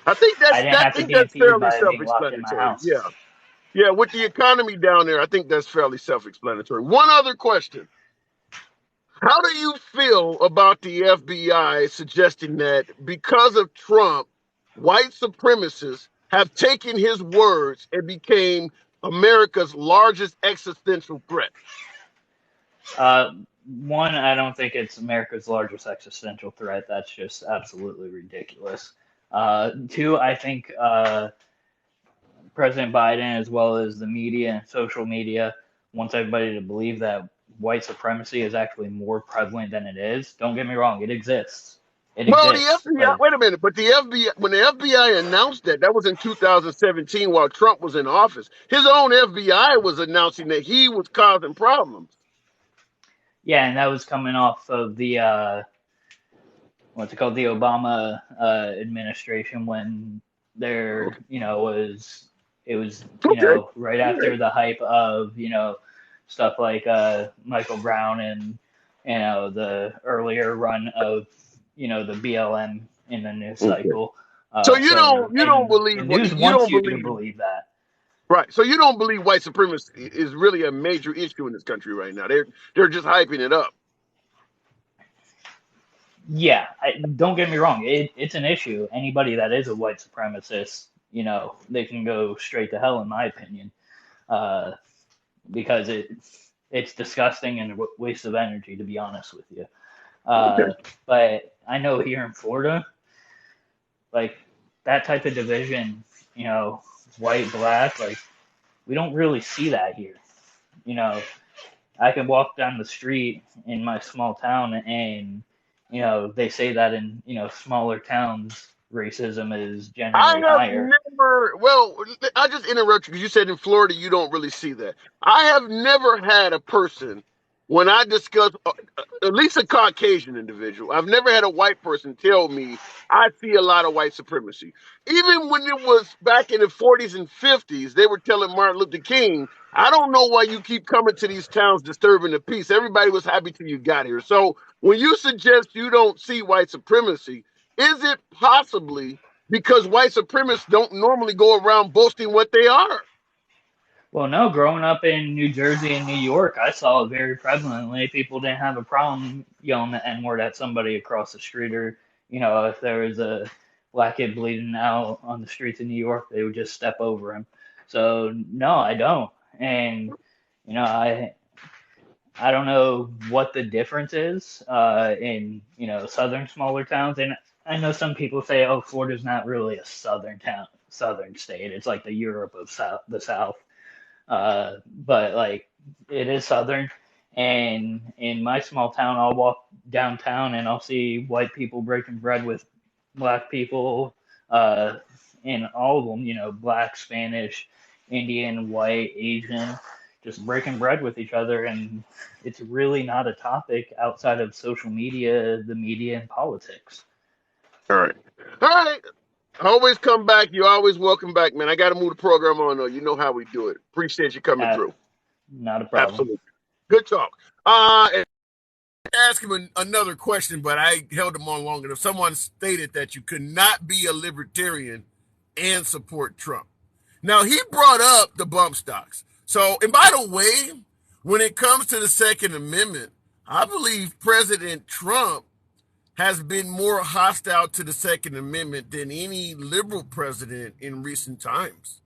I think I didn't have to be that's impeded fairly by being locked in my self-explanatory. house. Yeah. Yeah, with the economy down there, I think that's fairly self-explanatory. One other question. How do you feel about the FBI suggesting that because of Trump, white supremacists have taken his words and became America's largest existential threat? One, I don't think it's America's largest existential threat. That's just absolutely ridiculous. Two, I think President Biden, as well as the media and social media, wants everybody to believe that white supremacy is actually more prevalent than it is. Don't get me wrong, it exists. Well, the FBI, wait a minute, but the FBI, when the FBI announced that was in 2017 while Trump was in office. His own FBI was announcing that he was causing problems. Yeah, and that was coming off of the what's it called, the Obama administration, when there, it was right after the hype of stuff like Michael Brown and the earlier run of the BLM in the news cycle. So you don't believe the news wants you to believe that. Right. So you don't believe white supremacy is really a major issue in this country right now. They're just hyping it up. Yeah, don't get me wrong. It's an issue. Anybody that is a white supremacist, they can go straight to hell, in my opinion, because it's disgusting and a waste of energy, to be honest with you. But I know here in Florida, like that type of division, white, black, like we don't really see that here. I can walk down the street in my small town and they say that in smaller towns racism is generally higher. I just interrupt you because you said in Florida you don't really see that. I have never had a person, when I discuss, at least a Caucasian individual, I've never had a white person tell me I see a lot of white supremacy. Even when it was back in the 40s and 50s, they were telling Martin Luther King, I don't know why you keep coming to these towns disturbing the peace. Everybody was happy till you got here. So when you suggest you don't see white supremacy, is it possibly because white supremacists don't normally go around boasting what they are? Well, no, growing up in New Jersey and New York, I saw it very prevalently. People didn't have a problem yelling the N-word at somebody across the street, or, if there was a black kid bleeding out on the streets of New York, they would just step over him. So, no, I don't. And, I don't know what the difference is in, southern smaller towns. And I know some people say, oh, Florida's not really a southern state. It's like the Europe of the South. But like it is southern, and in my small town, I'll walk downtown and I'll see white people breaking bread with black people, and all of them, black, Spanish, Indian, white, Asian, just breaking bread with each other. And it's really not a topic outside of social media, the media, and politics. All right. Always come back. You're always welcome back, man. I got to move the program on, though. You know how we do it. Appreciate you coming through. Not a problem. Absolutely. Good talk. Ask him another question, but I held him on long enough. Someone stated that you could not be a libertarian and support Trump. Now, he brought up the bump stocks. So, and by the way, when it comes to the Second Amendment, I believe President Trump has been more hostile to the Second Amendment than any liberal president in recent times.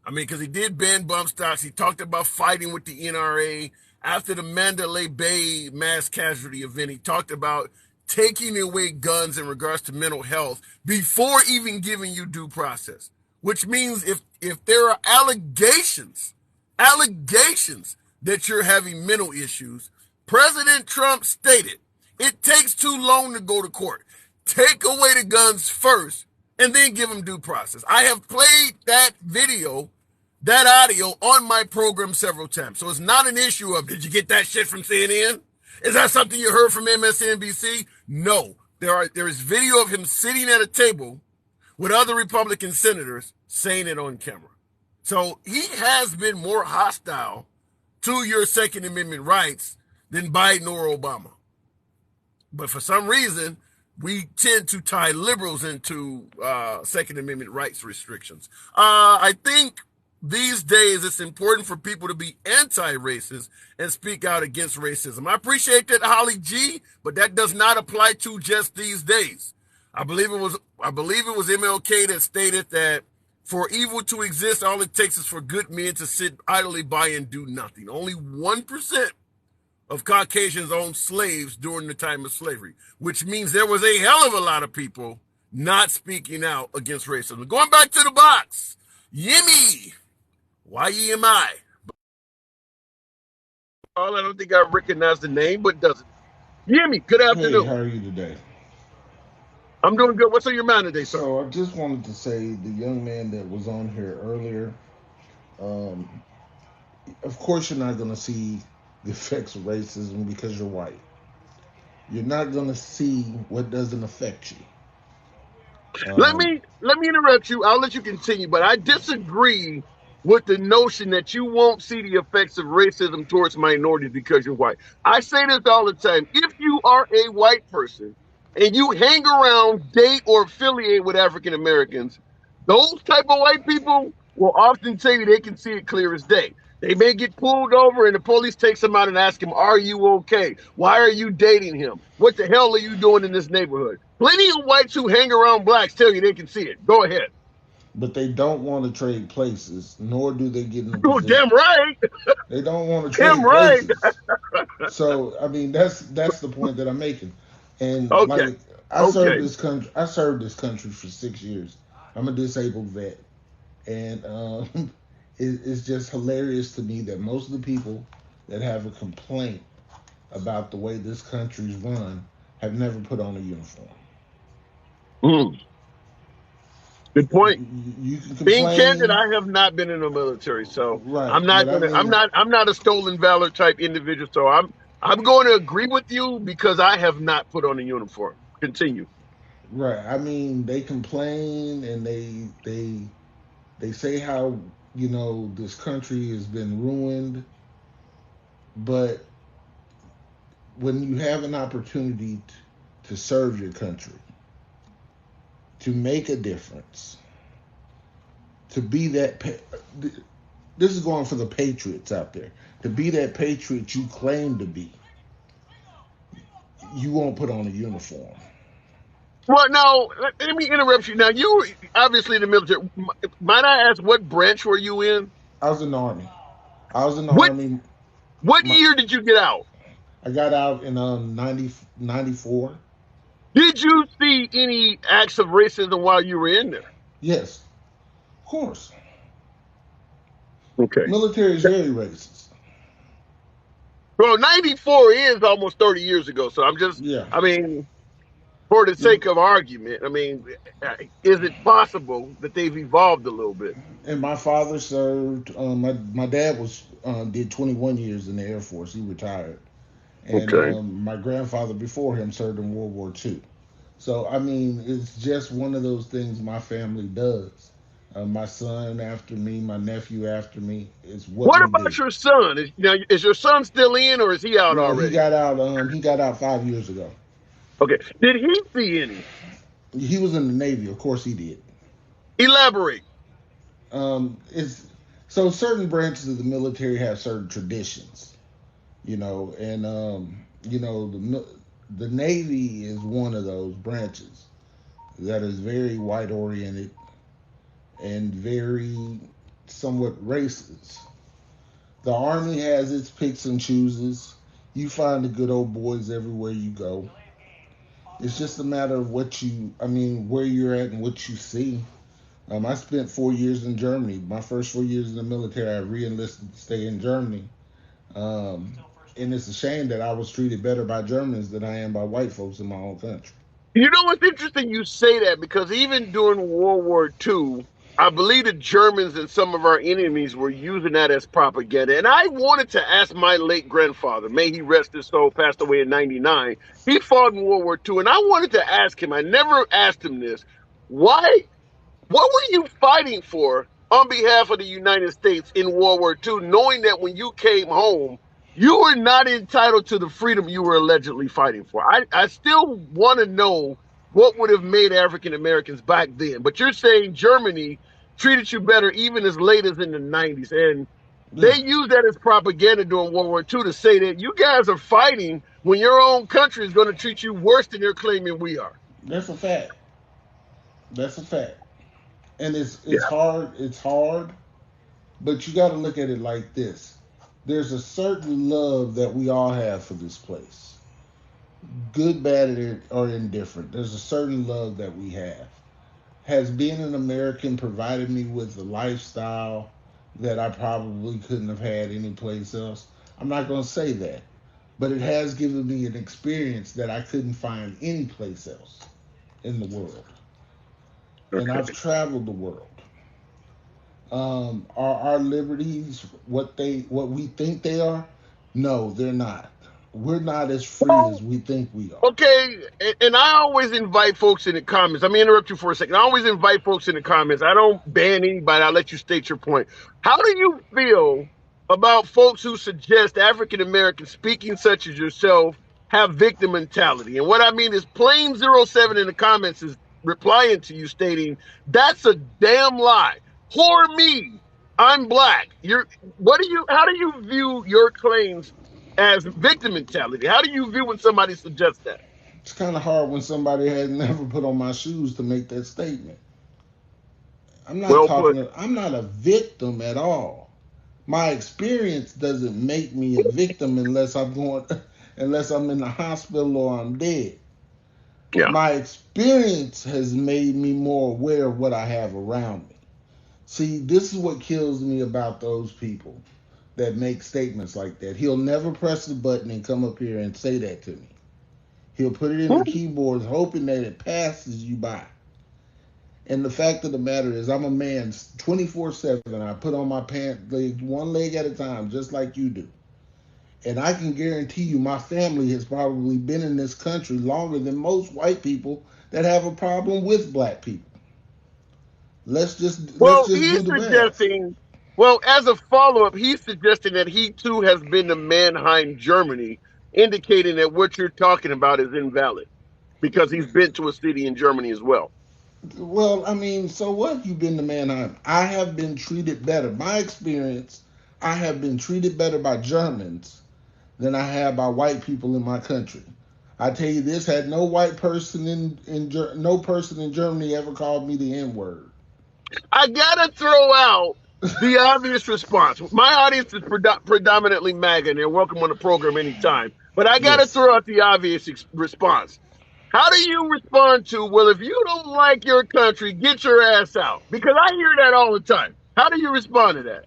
I mean, because he did ban bump stocks. He talked about fighting with the NRA. After the Mandalay Bay mass casualty event, he talked about taking away guns in regards to mental health before even giving you due process. Which means if there are allegations that you're having mental issues, President Trump stated, it takes too long to go to court. Take away the guns first and then give them due process. I have played that video, that audio on my program several times. So it's not an issue of, did you get that shit from CNN? Is that something you heard from MSNBC? No. there is video of him sitting at a table with other Republican senators saying it on camera. So he has been more hostile to your Second Amendment rights than Biden or Obama. But for some reason, we tend to tie liberals into Second Amendment rights restrictions. I think these days it's important for people to be anti-racist and speak out against racism. I appreciate that, Holly G, but that does not apply to just these days. I believe it was MLK that stated that for evil to exist, all it takes is for good men to sit idly by and do nothing. Only 1% of Caucasians owned slaves during the time of slavery, which means there was a hell of a lot of people not speaking out against racism. Going back to the box, Yemi, Y-E-M-I. I don't think I recognize the name, but does it? Yemi, good afternoon. Hey, how are you today? I'm doing good. What's on your mind today, sir? So I just wanted to say the young man that was on here earlier, of course you're not going to see the effects of racism because you're white. You're not going to see what doesn't affect you. Let me interrupt you. I'll let you continue, but I disagree with the notion that you won't see the effects of racism towards minorities because you're white. I say this all the time. If you are a white person and you hang around, date, or affiliate with African Americans, those type of white people will often tell you they can see it clear as day. They may get pulled over and the police takes them out and ask him, are you okay? Why are you dating him? What the hell are you doing in this neighborhood? Plenty of whites who hang around blacks tell you they can see it. Go ahead. But they don't want to trade places, nor do they get in a Oh, position. damn right. They don't want to trade Damn right. places. So I mean that's the point that I'm making. And Okay. like I served this country for 6 years. I'm a disabled vet. And it's just hilarious to me that most of the people that have a complaint about the way this country's run have never put on a uniform. Good point. You can complain. Being candid, I have not been in the military, so Right, I'm not but I gonna. mean- I'm not a stolen valor type individual. So I'm going to agree with you because I have not put on a uniform. Continue. Right. I mean, they complain and they say how, this country has been ruined, but when you have an opportunity to serve your country, to make a difference, to be that this is going for the patriots out there, to be that patriot you claim to be, you won't put on a uniform. Well, now let me interrupt you. Now you were obviously in the military. Might I ask what branch were you in? I was in the Army. Army. What year did you get out? I got out in 94. Did you see any acts of racism while you were in there? Yes, of course. Okay. Military is very racist. Well, 94 is almost 30 years ago. So I'm just, Yeah. I mean, for the sake of argument, I mean, is it possible that they've evolved a little bit? And my father served. My dad did 21 years in the Air Force. He retired. And Okay. my grandfather before him served in World War II. So, I mean, it's just one of those things my family does. My son after me, my nephew after me. It's what we about do. your son? Is your son still in or is he out No, already? he got out. He got out 5 years ago. Okay. Did he see any? He was in the Navy. Of course, he did. Elaborate. It's so certain branches of the military have certain traditions, and the Navy is one of those branches that is very white oriented and very somewhat racist. The Army has its picks and chooses. You find the good old boys everywhere you go. It's just a matter of where you're at and what you see. I spent 4 years in Germany. My first 4 years in the military, I re-enlisted to stay in Germany. And it's a shame that I was treated better by Germans than I am by white folks in my own country. You know what's interesting? You say that because even during World War II, I believe the Germans and some of our enemies were using that as propaganda. And I wanted to ask my late grandfather, may he rest his soul, passed away in 99. He fought in World War II. And I wanted to ask him, I never asked him this, why, what were you fighting for on behalf of the United States in World War II, knowing that when you came home, you were not entitled to the freedom you were allegedly fighting for? I still want to know what would have made African Americans back then. But you're saying Germany treated you better even as late as in the 90s. And they used that as propaganda during World War II to say that you guys are fighting when your own country is going to treat you worse than they're claiming we are. That's a fact. That's a fact. And it's hard. It's hard. But you got to look at it like this. There's a certain love that we all have for this place. Good, bad, or indifferent. There's a certain love that we have. Has being an American provided me with a lifestyle that I probably couldn't have had anyplace else? I'm not going to say that. But it has given me an experience that I couldn't find anyplace else in the world. Okay. And I've traveled the world. Are our liberties what we think they are? No, they're not. We're not as free as we think we are. Okay, and I always invite folks in the comments. Let me interrupt you for a second. I always invite folks in the comments. I don't ban anybody. I'll let you state your point. How do you feel about folks who suggest African Americans, speaking such as yourself, have victim mentality? And what I mean is Plain 07 in the comments is replying to you stating, that's a damn lie. Poor me. I'm black. How do you view your claims as victim mentality? How do you view when somebody suggests that? It's kind of hard when somebody has never put on my shoes to make that statement. I'm not a victim at all. My experience doesn't make me a victim unless I'm in the hospital or I'm dead. Yeah. My experience has made me more aware of what I have around me. See, this is what kills me about those people that make statements like that. He'll never press the button and come up here and say that to me. He'll put it in the keyboard hoping that it passes you by. And the fact of the matter is, I'm a man 24/7. I put on my pants one leg at a time, just like you do. And I can guarantee you my family has probably been in this country longer than most white people that have a problem with black people. Let's just do the math. Well, as a follow-up, he's suggesting that he too has been to Mannheim, Germany, indicating that what you're talking about is invalid because he's been to a city in Germany as well. Well, I mean, so what? You've been to Mannheim. I have been treated better. My experience, I have been treated better by Germans than I have by white people in my country. I tell you this, had no white person no person in Germany ever called me the N-word. I gotta throw out the obvious response. My audience is predominantly MAGA, and they're welcome on the program anytime. But I gotta throw out the obvious response. How do you respond to, well, if you don't like your country, get your ass out? Because I hear that all the time. How do you respond to that?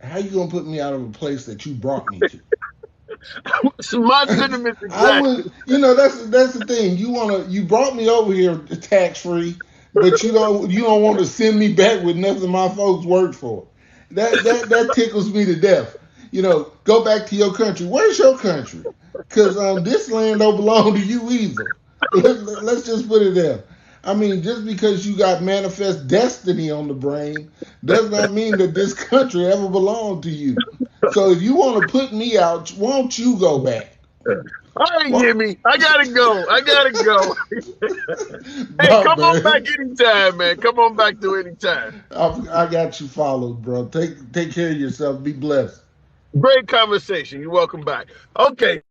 How you gonna put me out of a place that you brought me to? My sentiments exactly. That's the thing. You brought me over here tax free, but you don't want to send me back with nothing my folks worked for. That tickles me to death. Go back to your country. Where's your country? Because this land don't belong to you either. Let's just put it there. I mean, just because you got manifest destiny on the brain does not mean that this country ever belonged to you. So if you want to put me out, won't you go back? All right, Jimmy. I gotta go. Hey, come on back anytime, man. Come on back to any time. I got you followed, bro. Take care of yourself. Be blessed. Great conversation. You're welcome back. Okay.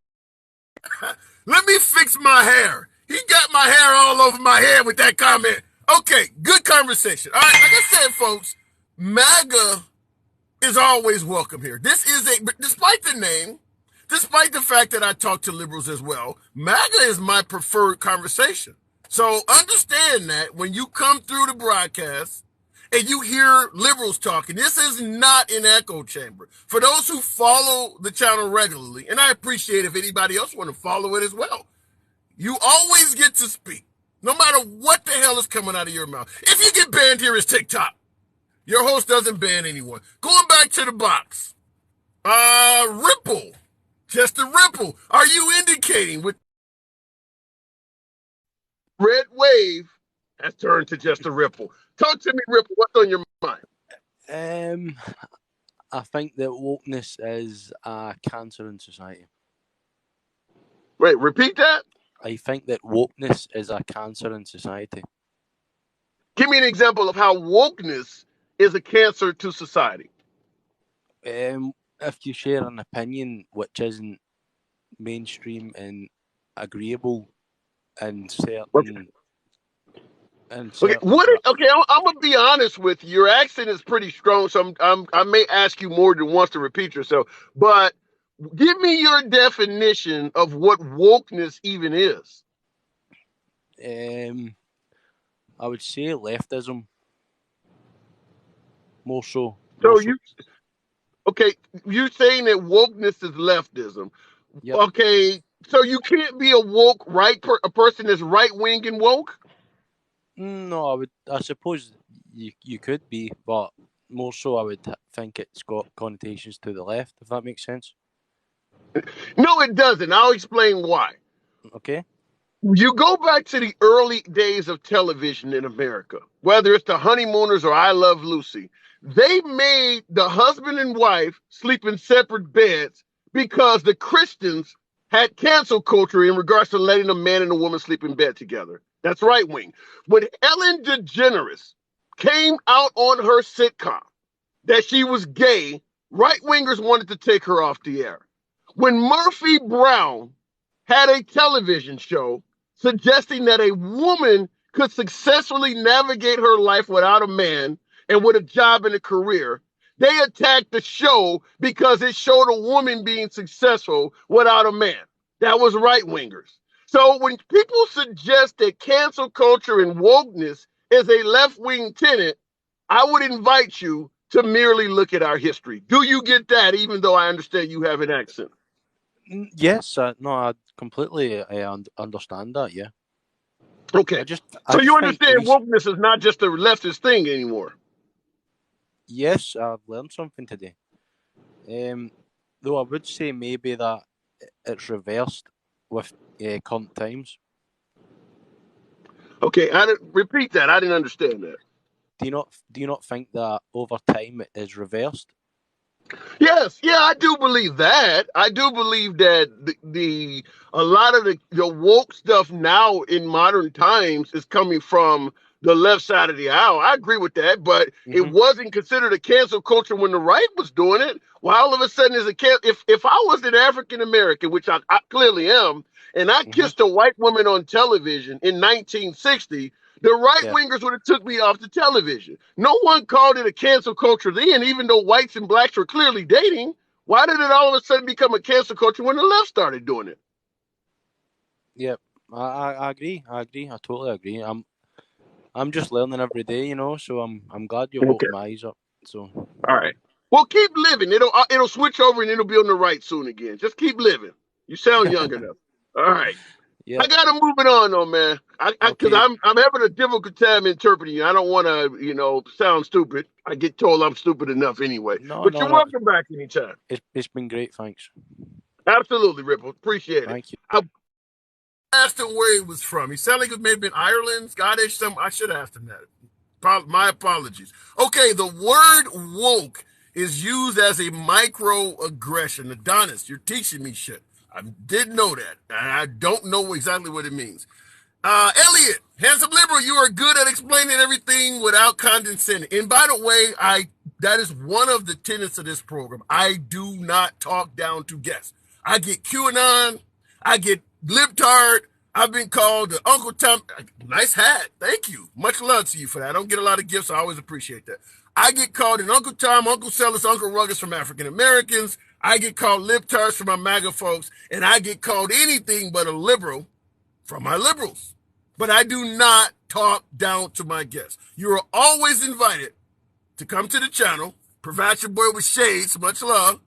Let me fix my hair. He got my hair all over my head with that comment. Okay, good conversation. All right, like I said, folks, MAGA is always welcome here. Despite the name, despite the fact that I talk to liberals as well, MAGA is my preferred conversation. So understand that when you come through the broadcast and you hear liberals talking, this is not an echo chamber. For those who follow the channel regularly, and I appreciate if anybody else want to follow it as well, you always get to speak. No matter what the hell is coming out of your mouth. If you get banned here, it's TikTok. Your host doesn't ban anyone. Going back to the box. Ripple. Just a Ripple. Are you indicating with red wave has turned to just a ripple? Talk to me, Ripple. What's on your mind? I think that wokeness is a cancer in society. Wait, repeat that? I think that wokeness is a cancer in society. Give me an example of how wokeness is a cancer to society. If you share an opinion which isn't mainstream and agreeable and certain... Okay, I'm gonna be honest with you. Your accent is pretty strong, so I may ask you more than once to repeat yourself. But give me your definition of what wokeness even is. I would say leftism, more so. You're saying that wokeness is leftism. Yep. Okay, so you can't be a woke a person that's right wing and woke. No, I suppose you could be, but more so I would think it's got connotations to the left, if that makes sense. No, it doesn't. I'll explain why. Okay. You go back to the early days of television in America, whether it's the Honeymooners or I Love Lucy. They made the husband and wife sleep in separate beds because the Christians had cancel culture in regards to letting a man and a woman sleep in bed together. That's right wing. When Ellen DeGeneres came out on her sitcom that she was gay, right wingers wanted to take her off the air. When Murphy Brown had a television show suggesting that a woman could successfully navigate her life without a man and with a job and a career, they attacked the show because it showed a woman being successful without a man. That was right wingers. So when people suggest that cancel culture and wokeness is a left-wing tenet, I would invite you to merely look at our history. Do you get that, even though I understand you have an accent? Yes, I completely understand that, yeah. Okay. So you understand wokeness is not just a leftist thing anymore? Yes, I've learned something today. Though I would say maybe that it's reversed with current times. Okay, repeat that. I didn't understand that. Do you not think that over time it is reversed? Yes, yeah, I do believe that. I do believe that a lot of the woke stuff now in modern times is coming from the left side of the aisle. I agree with that, but it wasn't considered a cancel culture when the right was doing it. Well, all of a sudden, if I was an African American, which I clearly am, and I kissed a white woman on television in 1960, the right wingers would have took me off the television. No one called it a cancel culture then, even though whites and blacks were clearly dating. Why did it all of a sudden become a cancel culture when the left started doing it? Yep, I agree. I totally agree. I'm just learning every day, so I'm glad you're opening my eyes up. So all right. Well, keep living. It'll switch over and it'll be on the right soon again. Just keep living. You sound young enough. All right. Yeah. I gotta move it on though, man. Because I'm having a difficult time interpreting you. I don't want to, sound stupid. I get told I'm stupid enough anyway. But you're welcome back anytime. It's been great, thanks. Absolutely, Ripple. Appreciate it. Thank you. I asked him where he was from. He sounded like he was maybe in Ireland, Scottish. I should have asked him that. My apologies. Okay, the word woke is used as a microaggression. Adonis, you're teaching me shit. I didn't know that. I don't know exactly what it means. Elliot, handsome liberal, you are good at explaining everything without condescending. And by the way, that is one of the tenets of this program. I do not talk down to guests. I get QAnon. I get libtard. I've been called the Uncle Tom. Nice hat. Thank you. Much love to you for that. I don't get a lot of gifts. So I always appreciate that. I get called an Uncle Tom, Uncle Sellers, Uncle Ruggers from African Americans. I get called libtards from my MAGA folks, and I get called anything but a liberal from my liberals. But I do not talk down to my guests. You are always invited to come to the channel, provide your boy with shades, much love,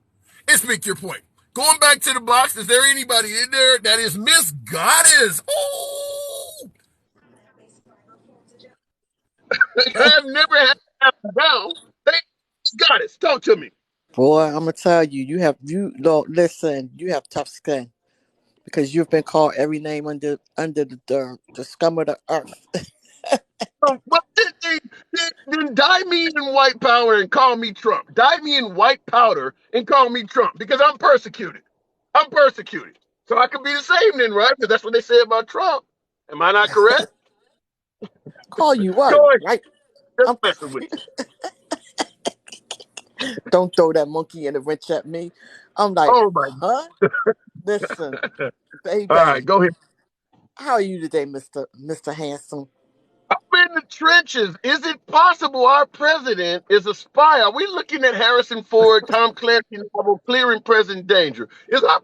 and speak your point. Going back to the box, is there anybody in there that is Miss Goddess? Ooh! I have never had to down. Thank Goddess. Talk to me. Boy, I'm gonna tell you, listen, you have tough skin because you've been called every name under the scum of the earth. But then dye me in white powder and call me Trump. Dye me in white powder and call me Trump because I'm persecuted. I'm persecuted. So I could be the same then, right? Because that's what they say about Trump. Am I not correct? Call you what? Go ahead. Right? Just I'm messing with you. Don't throw that monkey in the wrench at me. I'm like, Oh my. huh? Listen, baby. All right, go ahead. How are you today, Mr. Handsome? I'm in the trenches. Is it possible our president is a spy? Are we looking at Harrison Ford, Tom Clancy novel, Clearing Present Danger? Is our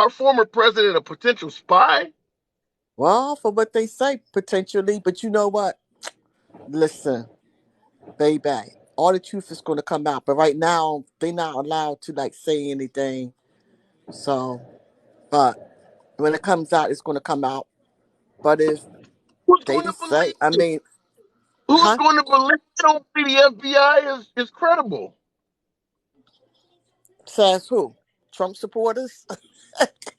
former president, a potential spy? Well, for what they say, potentially, but you know what? Listen, baby, all the truth is going to come out, but right now they're not allowed to say anything. So, but when it comes out, it's going to come out. But if Who's they going to say, believe? Who's going to believe? I don't think the FBI is credible. Says who? Trump supporters?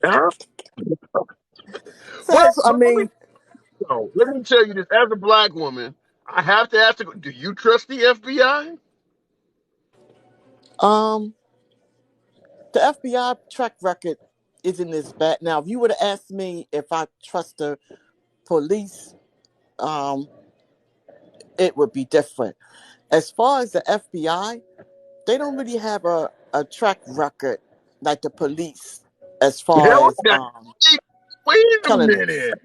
Huh? Says, Let me tell you this. As a black woman, I have to ask you, do you trust the FBI? The FBI track record isn't as bad. Now, if you would have asked me if I trust the police, it would be different. As far as the FBI, they don't really have a track record like the police as far as Wait a telling us. minute.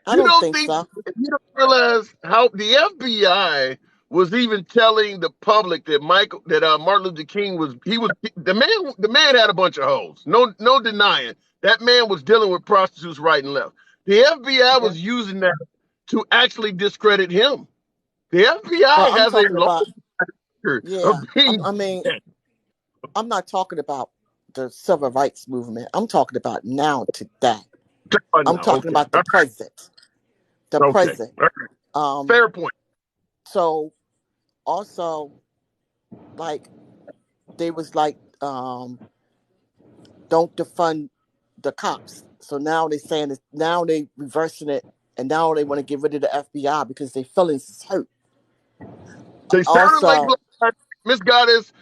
I don't think so. You don't realize how the FBI was even telling the public that Martin Luther King the man had a bunch of hoes. No denying. That man was dealing with prostitutes right and left. The FBI was using that to actually discredit him. The FBI has a long record. I'm not talking about the civil rights movement. I'm talking about now today. I'm talking about the present. The present. Fair point. So also, they was don't defund the cops. So now they're saying now they reversing it, and now they want to get rid of the FBI because their feelings is hurt. They sounded like Miss Goddess,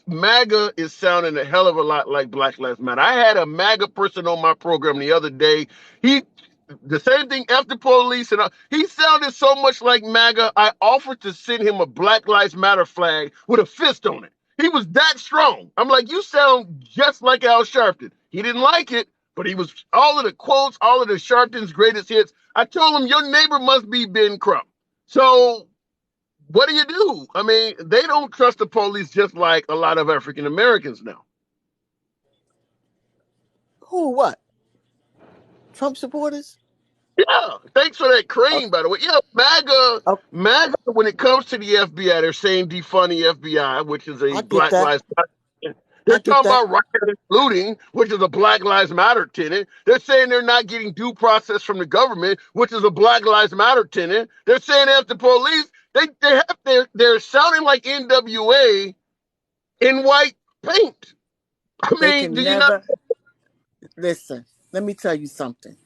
MAGA is sounding a hell of a lot like Black Lives Matter. I had a MAGA person on my program the other day. The same thing after police, and he sounded so much like MAGA. I offered to send him a Black Lives Matter flag with a fist on it. He was that strong. I'm like, you sound just like Al Sharpton. He didn't like it, but he was all of the quotes, all of the Sharpton's greatest hits. I told him, your neighbor must be Ben Crump. So what do you do? I mean, they don't trust the police just like a lot of African Americans now. Who? What? Trump supporters? Yeah. Thanks for that cream, by the way. Yeah, MAGA, when it comes to the FBI, they're saying defund the FBI, which is a Black Lives Matter. They're talking about riot and looting, which is a Black Lives Matter tenant. They're saying they're not getting due process from the government, which is a Black Lives Matter tenant. They're saying after police, they're sounding like NWA in white paint. I mean, do you not? Listen, let me tell you something.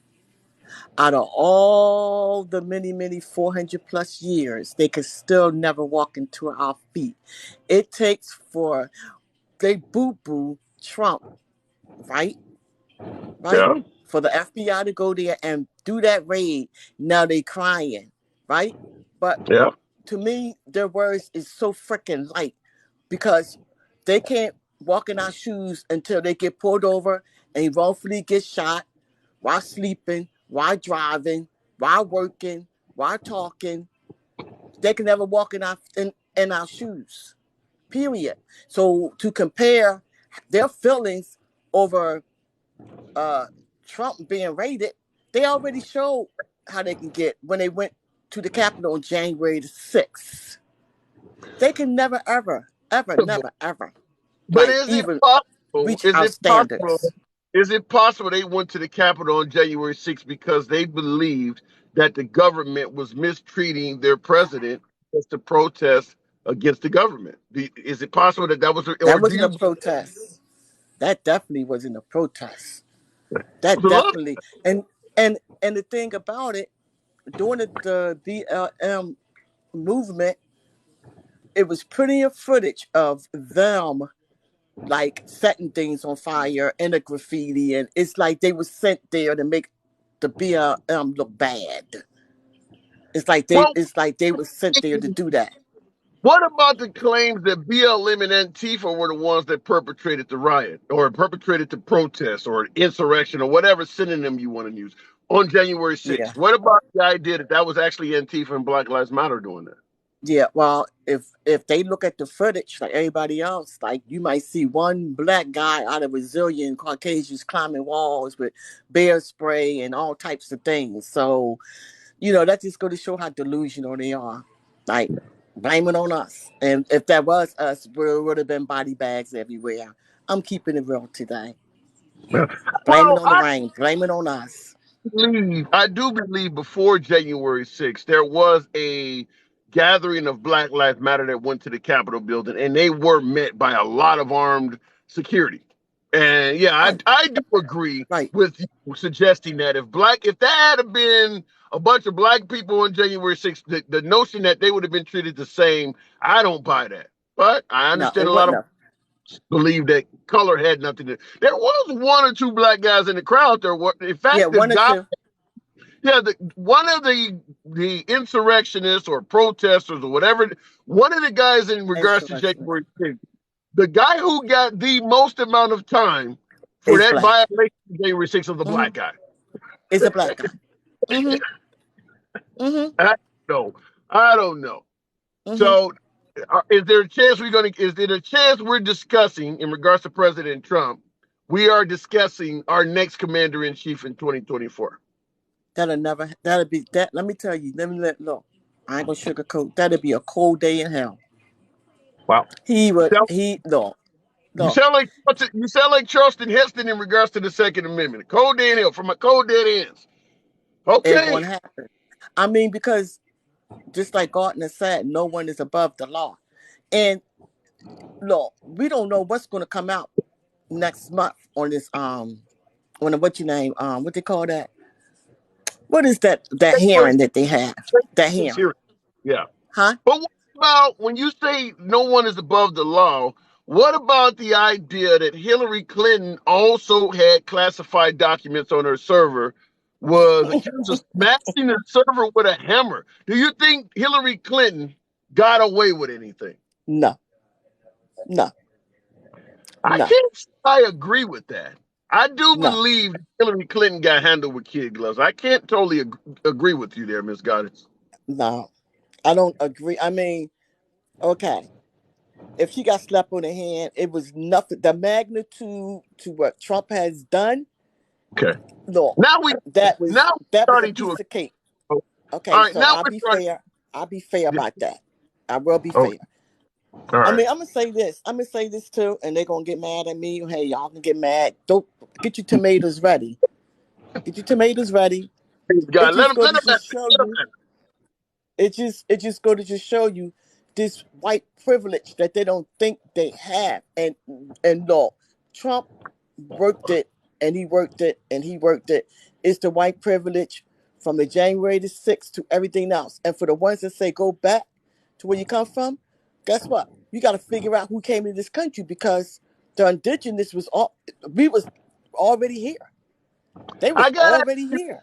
Out of all the many 400 plus years, they could still never walk into our feet. It takes for they boo Trump, right? Yeah. For the FBI to go there and do that raid. Now they crying, right? But to me, their words is so freaking light because they can't walk in our shoes until they get pulled over and wrongfully get shot while sleeping, while driving, while working, while talking. They can never walk in our shoes. Period. So to compare their feelings over Trump being raided, they already showed how they can get when they went to the Capitol on January the 6th. They can never, ever, never, ever. But is it possible? Is it possible they went to the Capitol on January 6th because they believed that the government was mistreating their president just to protest against the government. Is it possible that was, or That do wasn't a you? protest. That definitely wasn't a protest. That So look, definitely, and the thing about it, during the BLM movement, it was plenty of footage of them like setting things on fire and a graffiti, and it's like they were sent there to make the BLM look bad. It's like well, they were sent there to do that. what about the claims that BLM and Antifa were the ones that perpetrated the riot or perpetrated the protest or insurrection or whatever synonym you want to use on January 6th? Yeah. What about the idea that was actually Antifa and Black Lives Matter doing that? Yeah, well, if they look at the footage like everybody else, like you might see one black guy out of a zillion Caucasians climbing walls with bear spray and all types of things. So, that's just going to show how delusional they are. Like, blame it on us. And if that was us, there would have been body bags everywhere. I'm keeping it real today. Blame it on the rain. Blame it on us. I do believe before January 6th, there was a gathering of Black Lives Matter that went to the Capitol building, and they were met by a lot of armed security. And yeah, Right. I do agree Right. with you suggesting that if that had been a bunch of black people on January 6th, the notion that they would have been treated the same, I don't buy that. But I understand a lot of believe that color had nothing to. There was one or two black guys in the crowd. There were, in fact, Yeah, one or two. Yeah, one of the insurrectionists or protesters or whatever, one of the guys in regards to January 6th, the guy who got the most amount of time for that violation of January 6th was the black guy. It's a black guy. Mm-hmm. I don't know. Mm-hmm. So, is there a chance we're discussing in regards to President Trump? We are discussing our next commander in chief in 2024. That'll be that. Let me tell you. Look. I ain't gonna sugarcoat. That'll be a cold day in hell. Wow. No. You sound like Charleston Heston in regards to the Second Amendment. A cold day in hell from a cold dead ends. Okay. It won't happen. I mean, because just like Gardner said, no one is above the law. And look, we don't know what's going to come out next month on this what they call that? What is that hearing that they have? That hearing. Yeah. Huh? But what about when you say no one is above the law? What about the idea that Hillary Clinton also had classified documents on her server, was accused of smashing the server with a hammer? Do you think Hillary Clinton got away with anything? No. I can't say I agree with that. I do believe Hillary Clinton got handled with kid gloves. I can't totally agree with you there, Ms. Goddess. No, I don't agree. I mean, okay. If she got slapped on the hand, it was nothing. The magnitude to what Trump has done. Okay. No. That was a piece of cake. Okay, right, so I'll be fair. I'll be fair about that. I will be fair. Right. I mean, I'm gonna say this too, and they're gonna get mad at me. Hey, y'all can get mad. Don't get your tomatoes ready. Get your tomatoes ready. God, let them It just go to just show you this white privilege that they don't think they have. And no, Trump worked it, and he worked it, and he worked it. It's the white privilege from the January the 6th to everything else. And for the ones that say go back to where you come from, guess what? You got to figure out who came to this country, because the indigenous was already here. They were already here.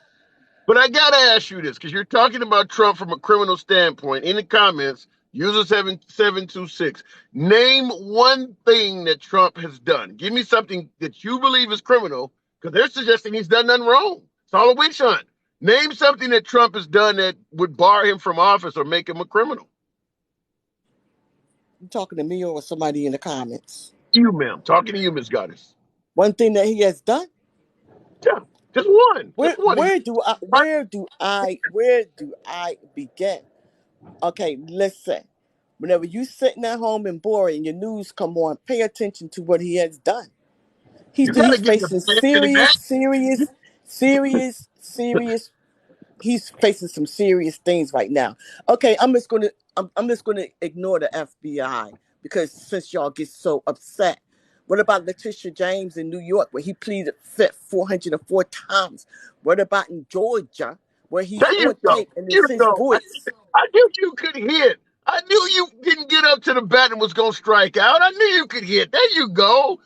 But I got to ask you this, because you're talking about Trump from a criminal standpoint. In the comments, user 7726, name one thing that Trump has done. Give me something that you believe is criminal, because they're suggesting he's done nothing wrong. It's all a witch hunt. Name something that Trump has done that would bar him from office or make him a criminal. You talking to me or somebody in the comments? You, ma'am. Talking to you, Ms. Goddess. One thing that he has done? Yeah, just one. Where do I begin? Okay, listen. Whenever you sitting at home and bored and your news come on, pay attention to what he has done. He's facing serious he's facing some serious things right now. Okay, I'm just gonna ignore the FBI because since y'all get so upset. What about Letitia James in New York where he pleaded fifth 404 times? What about in Georgia where he's on tape and it's his voice? I knew you could hit. I knew you didn't get up to the bat and was gonna strike out. I knew you could hit. There you go.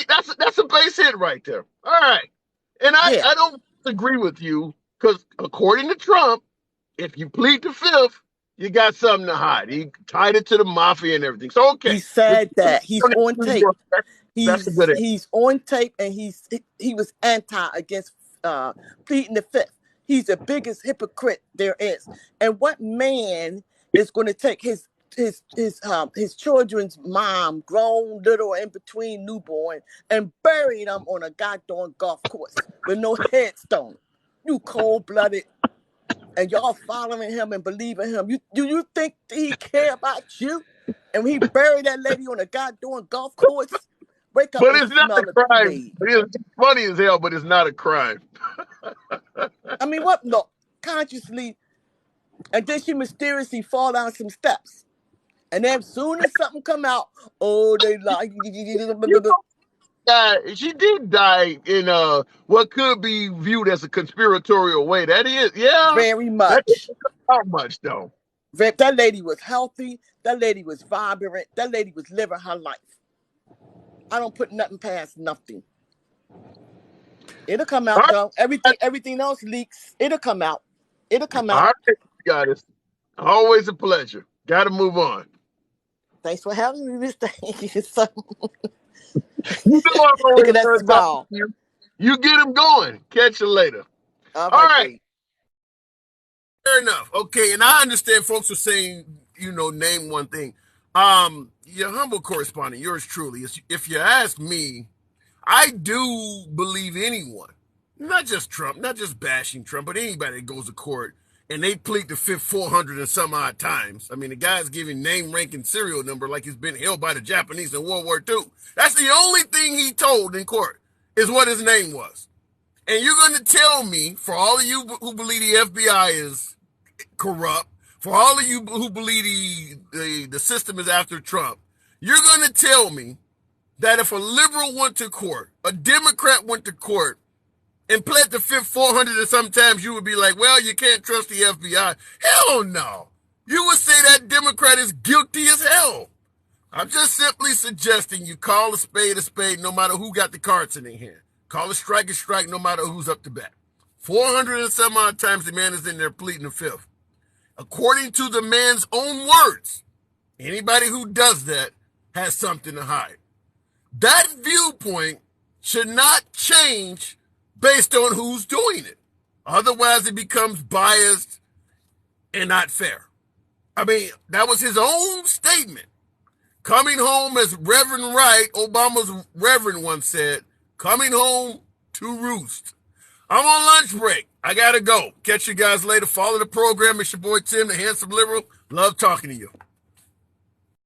That's a base hit right there. All right. And I don't agree with you because according to Trump, if you plead the fifth, you got something to hide. He tied it to the mafia and everything. So okay. He said that he's on tape. That's a good answer. He's on tape and he was against pleading the fifth. He's the biggest hypocrite there is. And what man is going to take his children's mom, grown, little, in between, newborn, and bury them on a goddamn golf course with no headstone? You cold-blooded, and y'all following him and believing him. Do you think he care about you? And he buried that lady on a goddamn golf course? Wake up! But it's not a crime. It's funny as hell, but it's not a crime. I mean, what? No, consciously, and then she mysteriously fall down some steps, and then as soon as something come out, oh, they like. She did die in what could be viewed as a conspiratorial way. That is, yeah, very much. How much though? That lady was healthy. That lady was vibrant. That lady was living her life. I don't put nothing past nothing. It'll come out though. Everything else leaks. It'll come out. All right, got it. Always a pleasure. Got to move on. Thanks for having me, Mr. So, look at that smile. You get him going. Catch you later. All right. Fair enough. Okay, and I understand folks are saying, name one thing. Your humble correspondent, yours truly, if you ask me, I do believe anyone, not just Trump, not just bashing Trump, but anybody that goes to court and they plead the fifth 400 and some odd times. I mean, the guy's giving name, rank, and serial number like he's been held by the Japanese in World War II. That's the only thing he told in court is what his name was. And you're going to tell me, for all of you who believe the FBI is corrupt, for all of you who believe the system is after Trump, you're going to tell me that if a liberal went to court, a Democrat went to court, and pled the fifth 400 and sometimes you would be like, well, you can't trust the FBI. Hell no. You would say that Democrat is guilty as hell. I'm just simply suggesting you call a spade no matter who got the cards in their hand. Call a strike, no matter who's up to bat. 400 and some odd times the man is in there pleading the fifth. According to the man's own words, anybody who does that has something to hide. That viewpoint should not change based on who's doing it. Otherwise, it becomes biased and not fair. I mean, that was his own statement. Coming home, as Reverend Wright, Obama's Reverend, once said, coming home to roost. I'm on lunch break. I got to go. Catch you guys later. Follow the program. It's your boy Tim, the Handsome Liberal. Love talking to you.